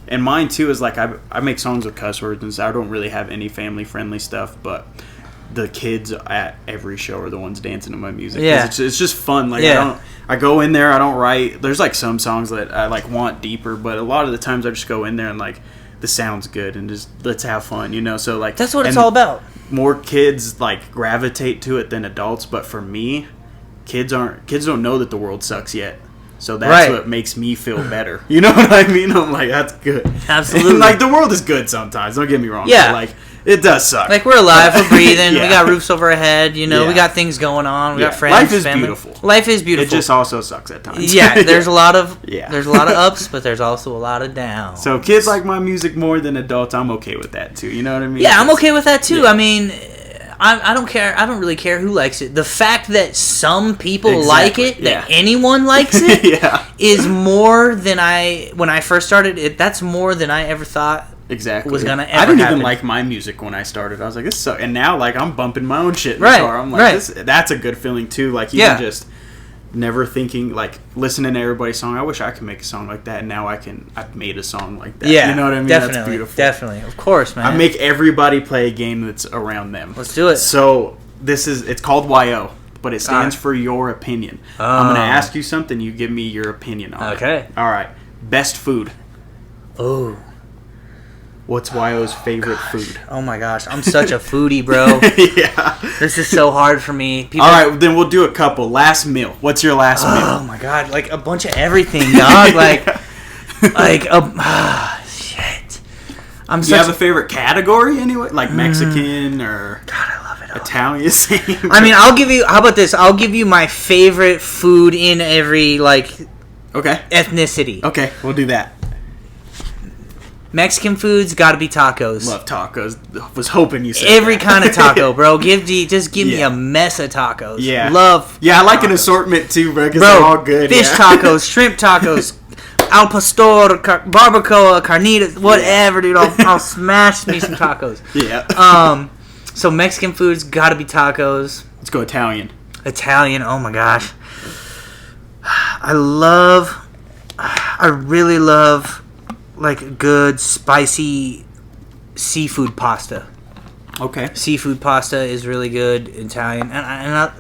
and mine too is like I make songs with cuss words, and so I don't really have any family friendly stuff, but the kids at every show are the ones dancing to my music. 'Cause Yeah. it's just fun. Like Yeah. I go in there, I don't write. There's like some songs that I like want deeper, but a lot of the times I just go in there and like the sound's good and just let's have fun, you know. So like That's what it's and all about. More kids like gravitate to it than adults, but for me, kids don't know that the world sucks yet. So that's Right. what makes me feel better. You know what I mean? I'm like, that's good. Absolutely. And like the world is good sometimes. Don't get me wrong. Yeah. But, like it does suck. Like we're alive, we're breathing, we Yeah. got roofs over our head, we Yeah. got things going on, we Yeah. got friends. Life is family. beautiful. Life is It beautiful. just also sucks at times. yeah, there's a lot of Yeah. there's a lot of ups, but there's also a lot of downs. So kids like my music more than adults. I'm okay with that too. You know what I mean? Yeah, I'm okay with that too. Yeah. I mean, I don't care. I don't really care who likes it. The fact that some people like Exactly, it, that yeah. anyone likes it, Yeah. is more than when I first started it. That's more than I ever thought. Exactly. Was gonna I ever didn't happen. even like my music when I started. I was like, this sucks. And now, like, I'm bumping my own shit in Right, the car. I'm like, right. that's a good feeling too. Like, even Yeah. just never thinking, like, listening to everybody's song. I wish I could make a song like that. And now I've made a song like that. Yeah, You know what I mean? Definitely, That's beautiful. definitely, of course, man. I make everybody play a game that's around them. Let's do it. So it's called YO, but it stands Alright. for your opinion. I'm gonna Oh. ask you something. You give me your opinion on it. Okay. All right. Best food. Oh, What's YO's favorite food? oh my gosh, I'm such a foodie, bro. Yeah. This is so hard for me. People, All right, then we'll do a couple. Last meal. What's your last Oh meal? my god, like a bunch of everything, dog. Like shit. I'm Do you such. have a favorite category anyway? Like Mexican or God, I love it all. Italian? Same. I mean, I'll give you. How about this? I'll give you my favorite food in every like okay. ethnicity. Okay, we'll do that. Mexican food's got to be tacos. Love tacos. Was hoping you said Every that. kind of taco, bro. Just give me Yeah. a mess of tacos. Yeah. Love. Yeah, I like an tacos. assortment too, bro, because Bro, they're all good. fish yeah. tacos, shrimp tacos, al pastor, barbacoa, carnitas, whatever, dude. I'll smash me some tacos. Yeah. So Mexican food's got to be tacos. Let's go Italian. Italian, oh my gosh. I really love like good spicy seafood pasta. Okay. Seafood pasta is really good Italian, and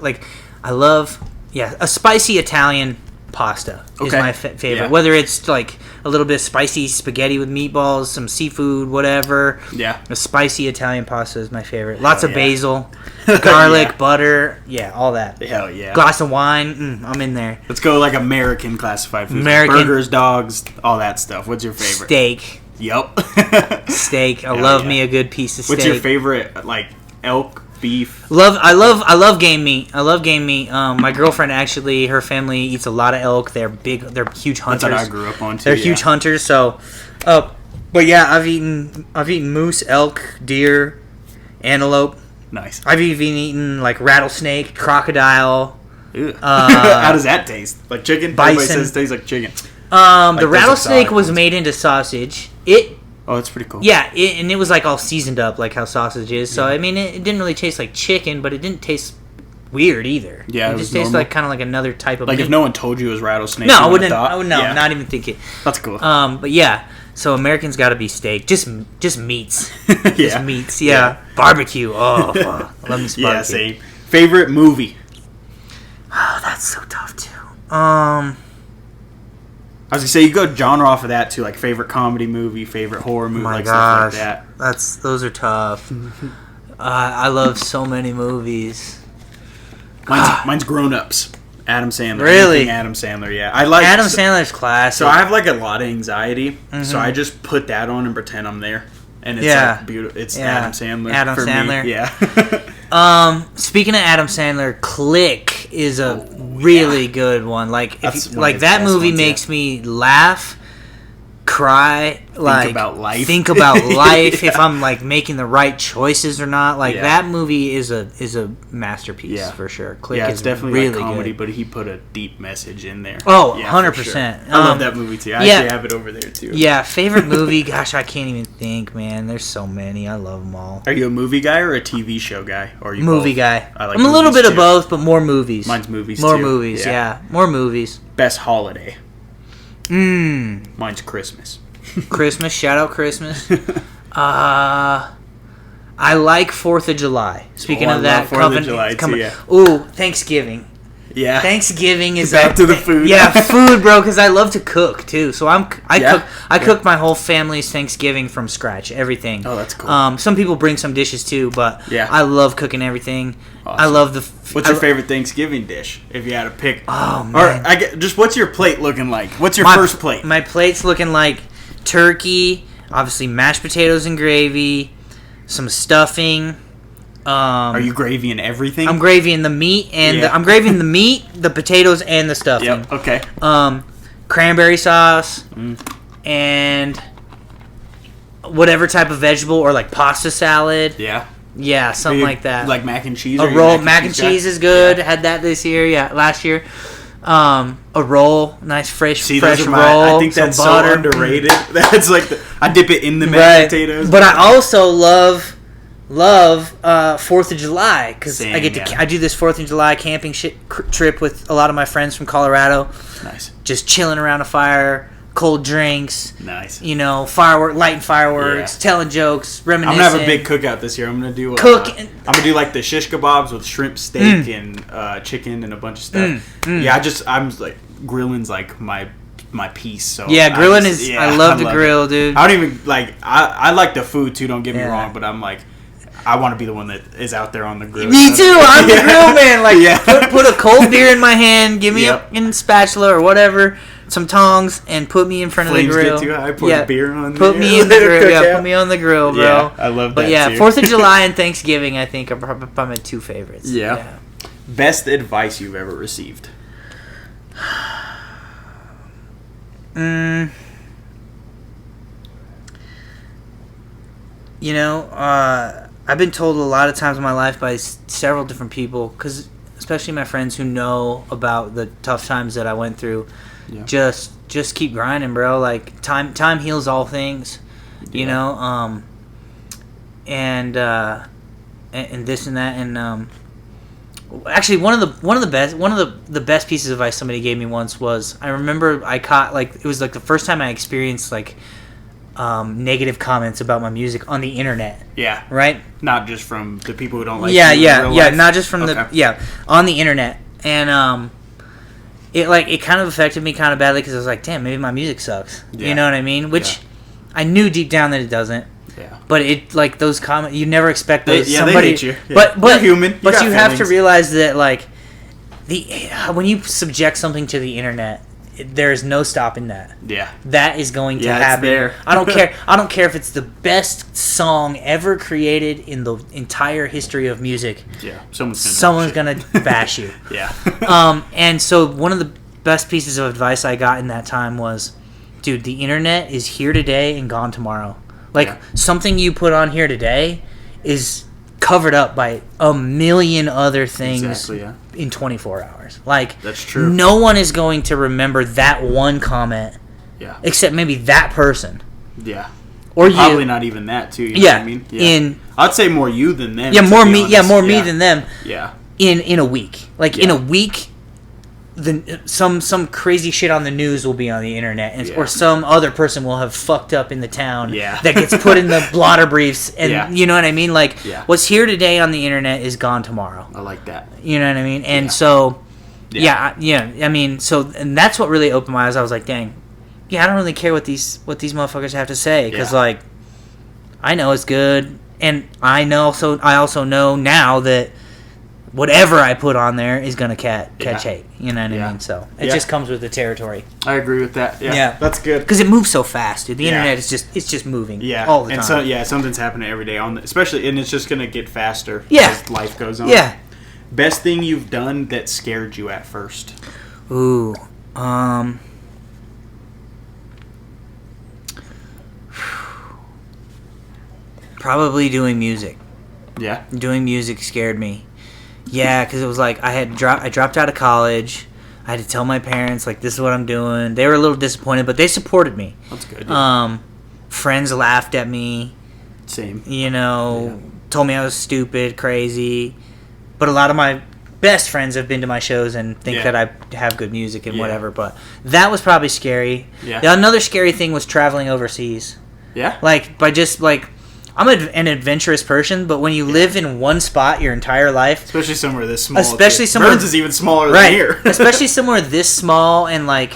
I love a spicy Italian pasta is Okay. my favorite. Yeah. Whether it's like a little bit of spicy spaghetti with meatballs, some seafood, whatever. Yeah. A spicy Italian pasta is my favorite. Lots of yeah. basil, garlic, Yeah. butter, all that. Hell yeah. Glass of wine, I'm in there. Let's go like American classified foods. American- Burgers, dogs, all that stuff. What's your favorite? Steak. Yup. Steak. I Hell love yeah. me a good piece of steak. What's your favorite, like, elk, beef? I love game meat. I love game meat. My girlfriend actually, her family eats a lot of elk. They're huge hunters. That's what I grew up on, too. They're huge hunters. So, but yeah, I've eaten moose, elk, deer, antelope. Nice. I've even eaten like rattlesnake, crocodile. Ew. How does that taste? Like chicken? Everybody Bison. says it tastes like chicken. The those rattlesnake exotic was ones. made into sausage. Oh, that's pretty cool. And it was like all seasoned up, like how sausage is. So I mean, it didn't really taste like chicken, but it didn't taste weird either. Yeah, it it just was tastes normal. like kind of like another type of Like meat. if no one told you it was rattlesnake, No, you I wouldn't. Thought, I would no, yeah. not even think it. That's cool. But yeah, so Americans got to be steak, just meats, yeah. just meats. Yeah, barbecue. Oh, fuck. I love me some Yeah, barbecue. same. Favorite movie? Oh, that's so tough too. I was gonna say you go genre off of that too, like favorite comedy movie, favorite horror movie, My like gosh, stuff like that. those are tough. I love so many movies. Mine's Grown Ups. Adam Sandler. Really? Anything Adam Sandler, yeah. I like Adam Sandler's classic. So I have like a lot of anxiety, so I just put that on and pretend I'm there, and it's like beautiful. It's Yeah. Adam Sandler. Adam for Sandler. Me. Yeah. Speaking of Adam Sandler, Click is a really good one. Like, That's one of like his that best movie ones, makes me laugh, cry, like about life. think about life. If I'm like making the right choices or not. Like Yeah. that movie is a masterpiece Yeah. for sure. Click Yeah, is it's definitely really like comedy, good. but he put a deep message in there. Oh, Yeah, 100%. for sure. I love that movie too. I yeah. actually have it over there too. Yeah, favorite movie? Gosh, I can't even think, man. There's so many. I love them all. Are you a movie guy or a TV show guy? Or are you Movie both? guy. I like I'm a little movies, bit of too. both, but more movies. Mine's movies More too. movies, yeah. More movies. Best holiday. Mine's Christmas. Christmas, shout out Christmas. I like 4th of July. Speaking I of that, love 4th of July, too, yeah. Ooh, Thanksgiving. Yeah. Thanksgiving is Back to the food. Yeah, food, bro. Because I love to cook too. So I Yeah? cook my whole family's Thanksgiving from scratch. Everything. Oh, that's cool. Some people bring some dishes too, but Yeah. I love cooking everything. Awesome. I love the. What's your favorite Thanksgiving dish? If you had to pick. Oh Or man. just what's your plate looking like? What's your first plate? My plate's looking like turkey, obviously mashed potatoes and gravy, some stuffing. Are you gravy in everything? I'm gravying the meat and Yeah. I'm gravying the meat, the potatoes, and the stuffing. Yep. Okay. Cranberry sauce and whatever type of vegetable or like pasta salad. Yeah. Yeah, something like that. Like mac and cheese. A Are you roll, mac and guy? cheese is good. Yeah. Had that this year. Yeah, last year. A roll, nice fresh See, fresh those are roll. I think some that's butter. so underrated. That's like I dip it in the mashed potatoes. But I also love 4th of July because I Same, get to yeah. I do this 4th of July camping trip with a lot of my friends from Colorado. Nice. Just chilling around a fire, cold drinks. Nice. You know, lighting fireworks, Yeah. telling jokes, I'm reminiscing. gonna have a big cookout this year. I'm gonna do Cook- I'm gonna do like the shish kebabs with shrimp steak and chicken and a bunch of stuff. Yeah, I'm like grilling's like my piece. So Yeah, grilling is. I love to grill, dude. I don't even like. I like the food too. Don't get me Yeah. wrong, but I'm like. I want to be the one that is out there on the grill. Me too. I'm the Yeah. grill man. Like, Yeah. put a cold beer in my hand. Give me Yep. a spatula or whatever, some tongs, and put me in front of the Flames grill. get too high, pour the beer on Put there. me in the grill. Cook Yeah, out. put me on the grill, bro. Yeah, I love that. But yeah, too. 4th of July and Thanksgiving, I think, are probably my two favorites. Yeah. Best advice you've ever received. I've been told a lot of times in my life by several different people, because especially my friends who know about the tough times that I went through, just keep grinding, bro. Like time heals all things, you know. And this and that, and actually one of the best pieces of advice somebody gave me once was, I remember I caught, like, it was like the first time I experienced like negative comments about my music on the internet. Yeah. Right? Not just from the people who don't like you in real life. not just from on the internet. And it kind of affected me kind of badly, because I was like, damn, maybe my music sucks. Yeah. You know what I mean? Which I knew deep down that it doesn't. Yeah. But it, like, those comments, you never expect those. They somebody, hate you. Yeah. But You're human. But got you have to feelings. realize that, like, when you subject something to the internet, there is no stopping that. Yeah. That is going to Yeah, it's happen. there. I don't care. I don't care if it's the best song ever created in the entire history of music. Yeah. Someone's gonna bash you. Yeah. And so one of the best pieces of advice I got in that time was, dude, the internet is here today and gone tomorrow. Like, something you put on here today is covered up by a million other things in 24 hours. Like, that's true. No one is going to remember that one comment, except maybe that person. Yeah. Or probably you. not even that too. You know what I mean? Yeah. I'd say more you than them. Yeah, more me. Honest. Yeah, more me than them. Yeah. In a week, like in a week, some crazy shit on the news will be on the internet, and, or some other person will have fucked up in the town that gets put in the blotter briefs, and you know what I mean. Like, what's here today on the internet is gone tomorrow. I like that. You know what I mean? And so, I mean, and that's what really opened my eyes. I was like, dang, I don't really care what these motherfuckers have to say, because like, I know it's good, and I also know now that whatever I put on there is gonna catch hate. You know what I mean? So it just comes with the territory. I agree with that. Yeah, that's good. Because it moves so fast, dude. The internet is just moving. All the time. And so something's happening every day especially, and it's just gonna get faster as life goes on. Yeah. Best thing you've done that scared you at first? Ooh, probably doing music. Yeah. Doing music scared me. Yeah, because it was like I dropped out of college. I had to tell my parents, like, this is what I'm doing. They were a little disappointed, but they supported me. That's good. Yeah. Friends laughed at me. Same. You know, told me I was stupid, crazy. But a lot of my best friends have been to my shows and think that I have good music and whatever. But that was probably scary. Yeah. Another scary thing was traveling overseas. Yeah. Like, by just, like, I'm an adventurous person, but when you live in one spot your entire life, especially somewhere this small, Burns is even smaller than here. Especially somewhere this small, and like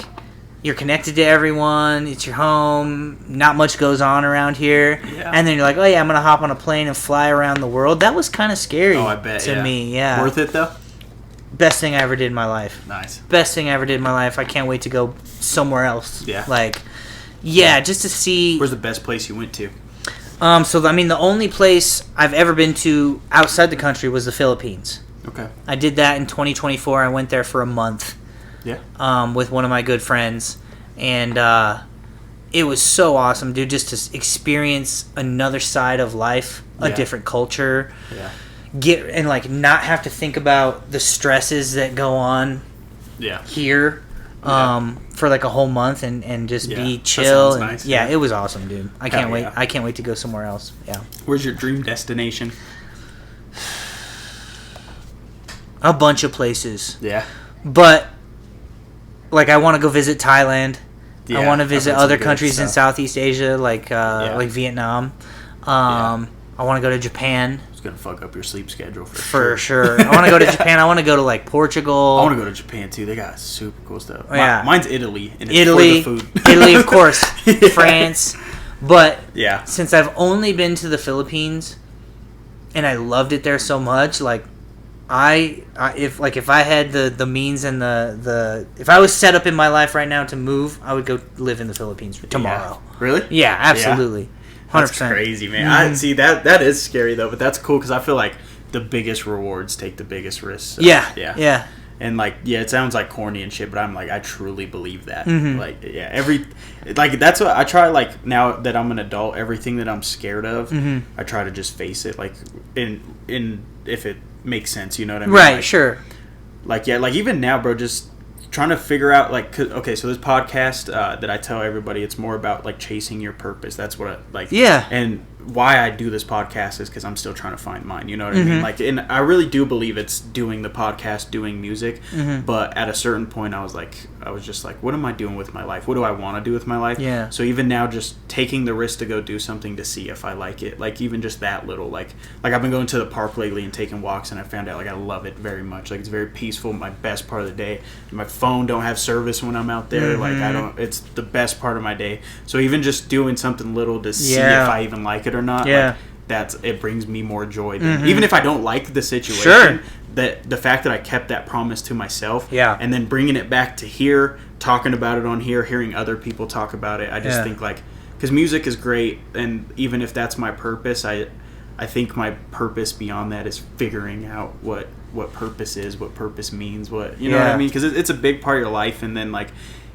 you're connected to everyone, it's your home, not much goes on around here, and then you're like, oh yeah, I'm gonna hop on a plane and fly around the world. That was kind of scary. I bet, to me. Yeah, worth it though. Best thing I ever did in my life. Nice. Best thing I ever did in my life. I can't wait to go somewhere else. Yeah. Like, just to see. Where's the best place you went to? So I mean, the only place I've ever been to outside the country was the Philippines. Okay. I did that in 2024. I went there for a month. Yeah. With one of my good friends, and it was so awesome, dude. Just to experience another side of life, a different culture. Yeah. Get and like not have to think about the stresses that go on. Yeah. Here. For like a whole month and just be chill. And, nice. It was awesome, dude. I can't wait. Yeah. I can't wait to go somewhere else. Yeah. Where's your dream destination? A bunch of places. Yeah. But like I want to go visit Thailand. Yeah, I want to visit other countries stuff. in Southeast Asia, like Vietnam. I want to go to Japan. It's gonna fuck up your sleep schedule for sure. I want to go to Japan. I want to go to like Portugal. I want to go to Japan too. They got super cool stuff. Yeah. Mine's Italy, and it's for the food. Italy, of course. France, but yeah. Since I've only been to the Philippines, and I loved it there so much, like if I had the means and the if I was set up in my life right now to move, I would go live in the Philippines tomorrow. Yeah. Really? Yeah, absolutely. Yeah. 100%. That's crazy, man. I see that is scary though, but that's cool because I feel like the biggest rewards take the biggest risks. So, yeah. And like, yeah, it sounds like corny and shit, but I'm like, I truly believe that. Mm-hmm. Like, yeah, like that's what I try. Like now that I'm an adult, everything that I'm scared of, I try to just face it. Like in if it makes sense, you know what I mean? Right. Like, sure. Like, yeah, like even now, bro, just trying to figure out like, okay, so this podcast that I tell everybody, it's more about like chasing your purpose. That's what I like. Yeah. And why I do this podcast is because I'm still trying to find mine. You know what I mean? Like, and I really do believe it's doing the podcast, doing music. But at a certain point, I was just like, what am I doing with my life? What do I want to do with my life? Yeah. So even now, just taking the risk to go do something to see if I like it. Like even just that little, like I've been going to the park lately and taking walks, and I found out like I love it very much. Like it's very peaceful. My best part of the day. My phone don't have service when I'm out there. Like I don't. It's the best part of my day. So even just doing something little to see if I even like it or not. Yeah. Like, it brings me more joy than even if I don't like the situation. Sure. That the fact that I kept that promise to myself. Yeah. And then bringing it back to here, talking about it on here, hearing other people talk about it. I just think like, because music is great, and even if that's my purpose, I think my purpose beyond that is figuring out what purpose is, what purpose means, what you know what I mean? Because it's a big part of your life, and then like.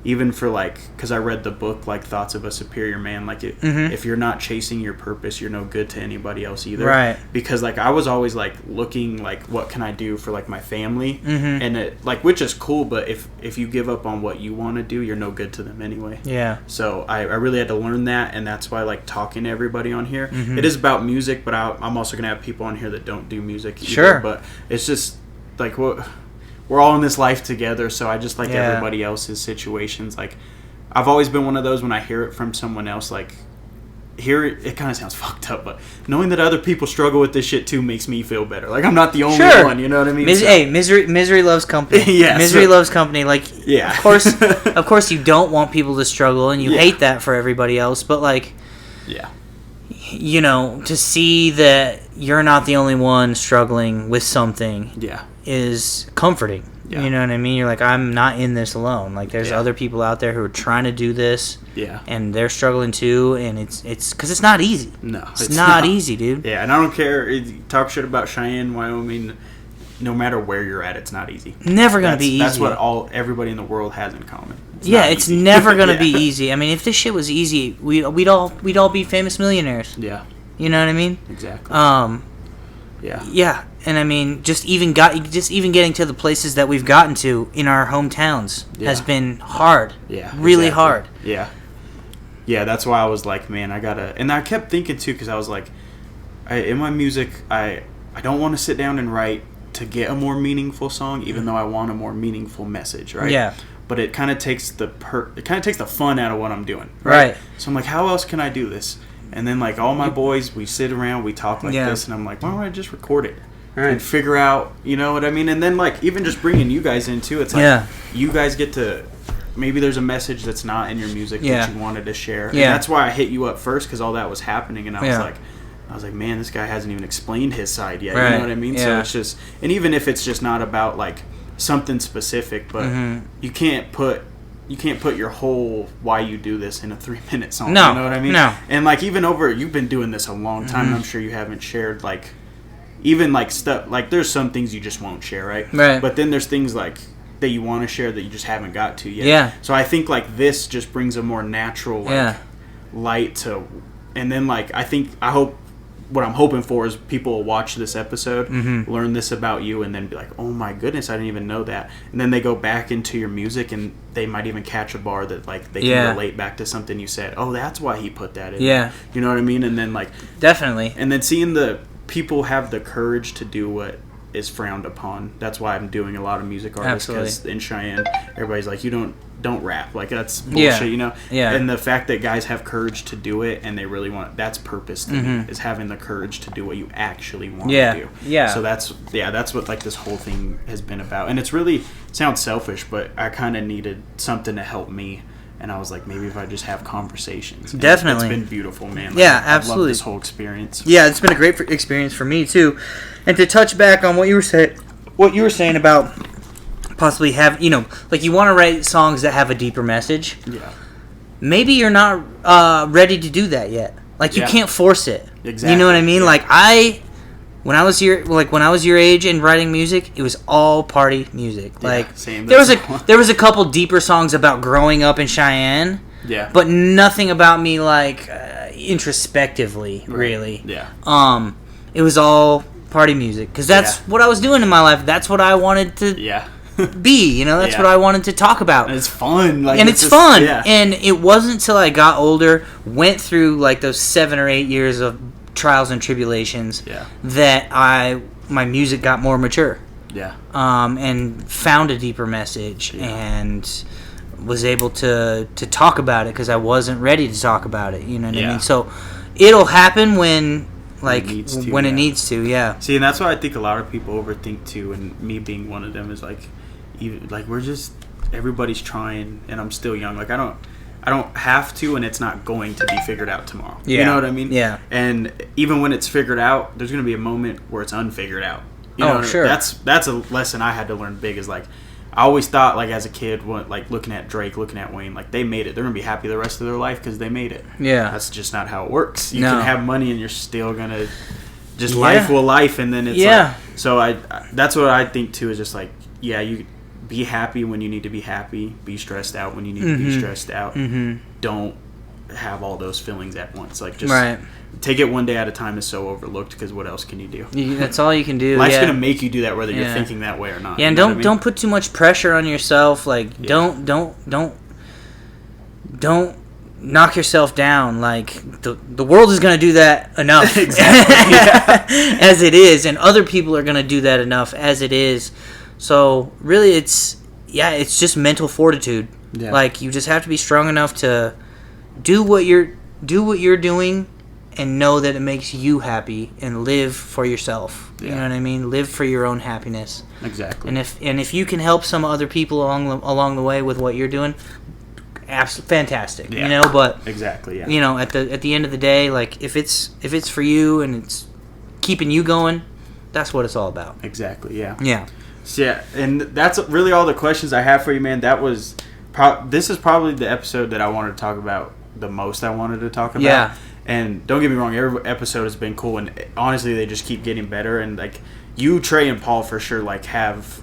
Even for like, because I read the book like Thoughts of a Superior Man, like if you're not chasing your purpose, you're no good to anybody else either. Right. Because like I was always like looking like what can I do for like my family, and it like, which is cool, but if you give up on what you want to do, you're no good to them anyway. Yeah. So I really had to learn that, and that's why I like talking to everybody on here. It is about music, but I'm also gonna have people on here that don't do music either. Sure. But it's just like what. We're all in this life together, so I just like everybody else's situations. Like, I've always been one of those when I hear it from someone else, like, it kind of sounds fucked up, but knowing that other people struggle with this shit too makes me feel better. Like, I'm not the only one, you know what I mean? Hey, misery loves company. Misery loves company. Like, of course you don't want people to struggle, and you hate that for everybody else, but like, you know, to see that you're not the only one struggling with something is comforting. You know what I mean? You're like, I'm not in this alone. Like, there's other people out there who are trying to do this, and they're struggling too, and it's because it's not easy. No, it's not easy, dude. Yeah, and I don't care. Talk shit about Cheyenne, Wyoming. No matter where you're at, it's not easy. Never gonna be easy. That's what everybody in the world has in common. It's never gonna be easy. I mean, if this shit was easy, we'd all be famous millionaires. Yeah. You know what I mean? Exactly. Yeah, and I mean, just even getting to the places that we've gotten to in our hometowns has been hard. Yeah, really hard. Yeah, that's why I was like, man, I gotta. And I kept thinking too, because I was like, in my music, I don't want to sit down and write to get a more meaningful song, even though I want a more meaningful message, right? Yeah. But it kind of takes the fun out of what I'm doing, right? So I'm like, how else can I do this? And then, like, all my boys, we sit around, we talk like this, and I'm like, why don't I just record it? And figure out, you know what I mean? And then, like, even just bringing you guys in, too, it's like, you guys get to, maybe there's a message that's not in your music that you wanted to share. And that's why I hit you up first, because all that was happening, and I was like, man, this guy hasn't even explained his side yet, you know what I mean? So it's just, and even if it's just not about, like, something specific, but you can't put your whole why you do this in a 3-minute song. No, you know what I mean? No. And like even you've been doing this a long time. And I'm sure you haven't shared like even like stuff like there's some things you just won't share, right? Right. But then there's things like that you want to share that you just haven't got to yet. Yeah. So I think like this just brings a more natural light to, and then like I hope. What I'm hoping for is people will watch this episode, learn this about you, and then be like, oh my goodness, I didn't even know that. And then they go back into your music, and they might even catch a bar that like they can relate back to something you said. Oh, that's why he put that in. Yeah. You know what I mean? And then like... Definitely. And then seeing the people have the courage to do what is frowned upon. That's why I'm doing a lot of music artists. Because in Cheyenne, everybody's like, you don't rap, like that's bullshit, you know. And the fact that guys have courage to do it and they really want, that's purpose to me, is having the courage to do what you actually want to do. So that's what like this whole thing has been about. And it's really sounds selfish, but I kind of needed something to help me, and I was like, maybe if I just have conversations. And definitely, it's been beautiful, man. Like, absolutely. I love this whole experience. Yeah, it's been a great experience for me too. And to touch back on what you were saying about possibly have, you know, like you want to write songs that have a deeper message. Yeah. Maybe you're not ready to do that yet. Like you can't force it. Exactly. You know what I mean? Yeah. Like when I was your age and writing music, it was all party music. Yeah, like same. there was a couple deeper songs about growing up in Cheyenne. Yeah. But nothing about me like introspectively, really. Yeah. It was all party music because that's what I was doing in my life. That's what I wanted to be. You know, that's what I wanted to talk about. And it's fun. Like, and it's fun. Yeah. And it wasn't until I got older, went through like those 7 or 8 years of trials and tribulations, that my music got more mature. Yeah. And found a deeper message and was able to talk about it because I wasn't ready to talk about it. You know what I mean? So it'll happen when it needs to. Yeah. See, and that's why I think a lot of people overthink too, and me being one of them is like, even like we're just everybody's trying, and I'm still young. Like I don't have to, and it's not going to be figured out tomorrow. Yeah. You know what I mean? Yeah. And even when it's figured out, there's going to be a moment where it's unfigured out. You know sure. That's a lesson I had to learn big. Is like, I always thought, like, as a kid, like looking at Drake, looking at Wayne, like they made it. They're gonna be happy the rest of their life because they made it. Yeah. That's just not how it works. You can have money and you're still gonna just life will life, and then it's like, so I that's what I think too, is just like, you be happy when you need to be happy, be stressed out when you need to be stressed out. Don't have all those feelings at once. Like, just take it one day at a time is so overlooked, because what else can you do? That's all you can do. Life's gonna make you do that whether you're thinking that way or not. Yeah, and don't put too much pressure on yourself. Like, don't knock yourself down. Like, the world is gonna do that enough as it is, and other people are gonna do that enough as it is. So really, it's just mental fortitude. Yeah. Like, you just have to be strong enough to do what you're doing, and know that it makes you happy, and live for yourself. You know what I mean? Live for your own happiness. Exactly. And if you can help some other people along the way with what you're doing, absolutely fantastic. Yeah. You know, but exactly. Yeah. You know, at the end of the day, like, if it's for you and it's keeping you going, that's what it's all about. Exactly. Yeah. Yeah. So, yeah, and that's really all the questions I have for you, man. That was this is probably the episode that I wanted to talk about the most. I wanted to talk about. Yeah. And don't get me wrong, every episode has been cool, and honestly, they just keep getting better. And like you, Trey, and Paul for sure, like have,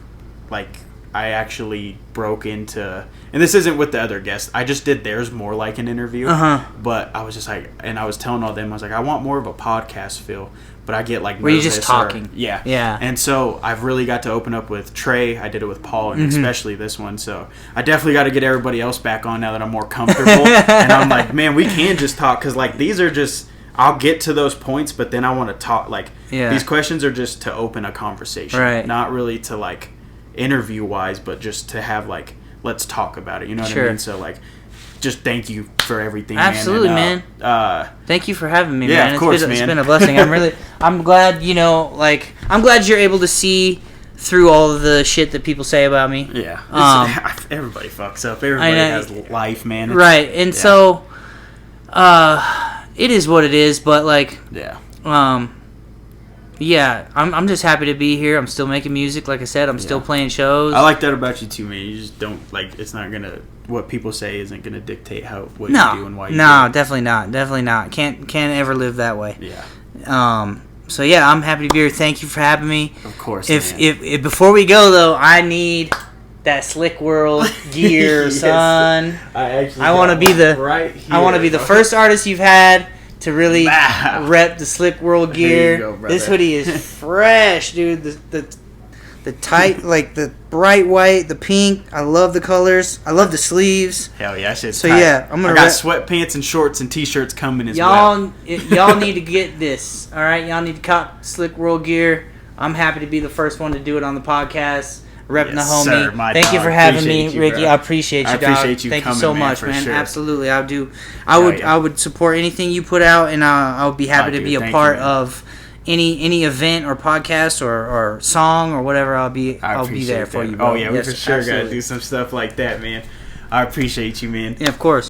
like, I actually broke into, and this isn't with the other guests. I just did theirs more like an interview. But I was just like, and I was telling all them, I was like, I want more of a podcast feel. But I get like nervous. Were you just talking? Yeah. And so I've really got to open up with Trey. I did it with Paul, and especially this one. So I definitely got to get everybody else back on now that I'm more comfortable. And I'm like, man, we can just talk, because like these are just, I'll get to those points, but then I want to talk. Like, these questions are just to open a conversation, right? Not really to like interview wise, but just to have like, let's talk about it. You know what I mean? So like, just thank you for everything. Absolutely, man. Thank you for having me, man. Of course, It's been a blessing. I'm glad, I'm glad you're able to see through all of the shit that people say about me. Yeah. Everybody fucks up. Everybody has life, man. Right. And so, it is what it is, but like, I'm just happy to be here. I'm still making music. Like I said, I'm still playing shows. I like that about you too, man. You just don't, like, it's not gonna, what people say isn't gonna dictate what you do and why you do it. No, definitely not. Can't ever live that way. Yeah. So yeah, I'm happy to be here. Thank you for having me. Of course. If before we go though, I need that Slik Wrld gear, son. I want to be the first artist you've had to really rep the Slik Wrld gear. This hoodie is fresh, dude. The tight, like the bright white, the pink. I love the colors. I love the sleeves. Hell yeah, shit's so tight. Yeah, I got sweatpants and shorts and t-shirts coming as well. Y'all need to get this. All right, y'all need to cop Slik Wrld gear. I'm happy to be the first one to do it on the podcast. Repping the homie. Sir, Thank you for having me, Ricky. I appreciate you, dog. Thank you so much, man. Sure. Absolutely, I do. I would support anything you put out, and I would be happy to be a part of any event or podcast or song or whatever. I'll be there for you, bro. Oh yeah, we for sure gotta do some stuff like that, man. I appreciate you, man. Yeah, of course.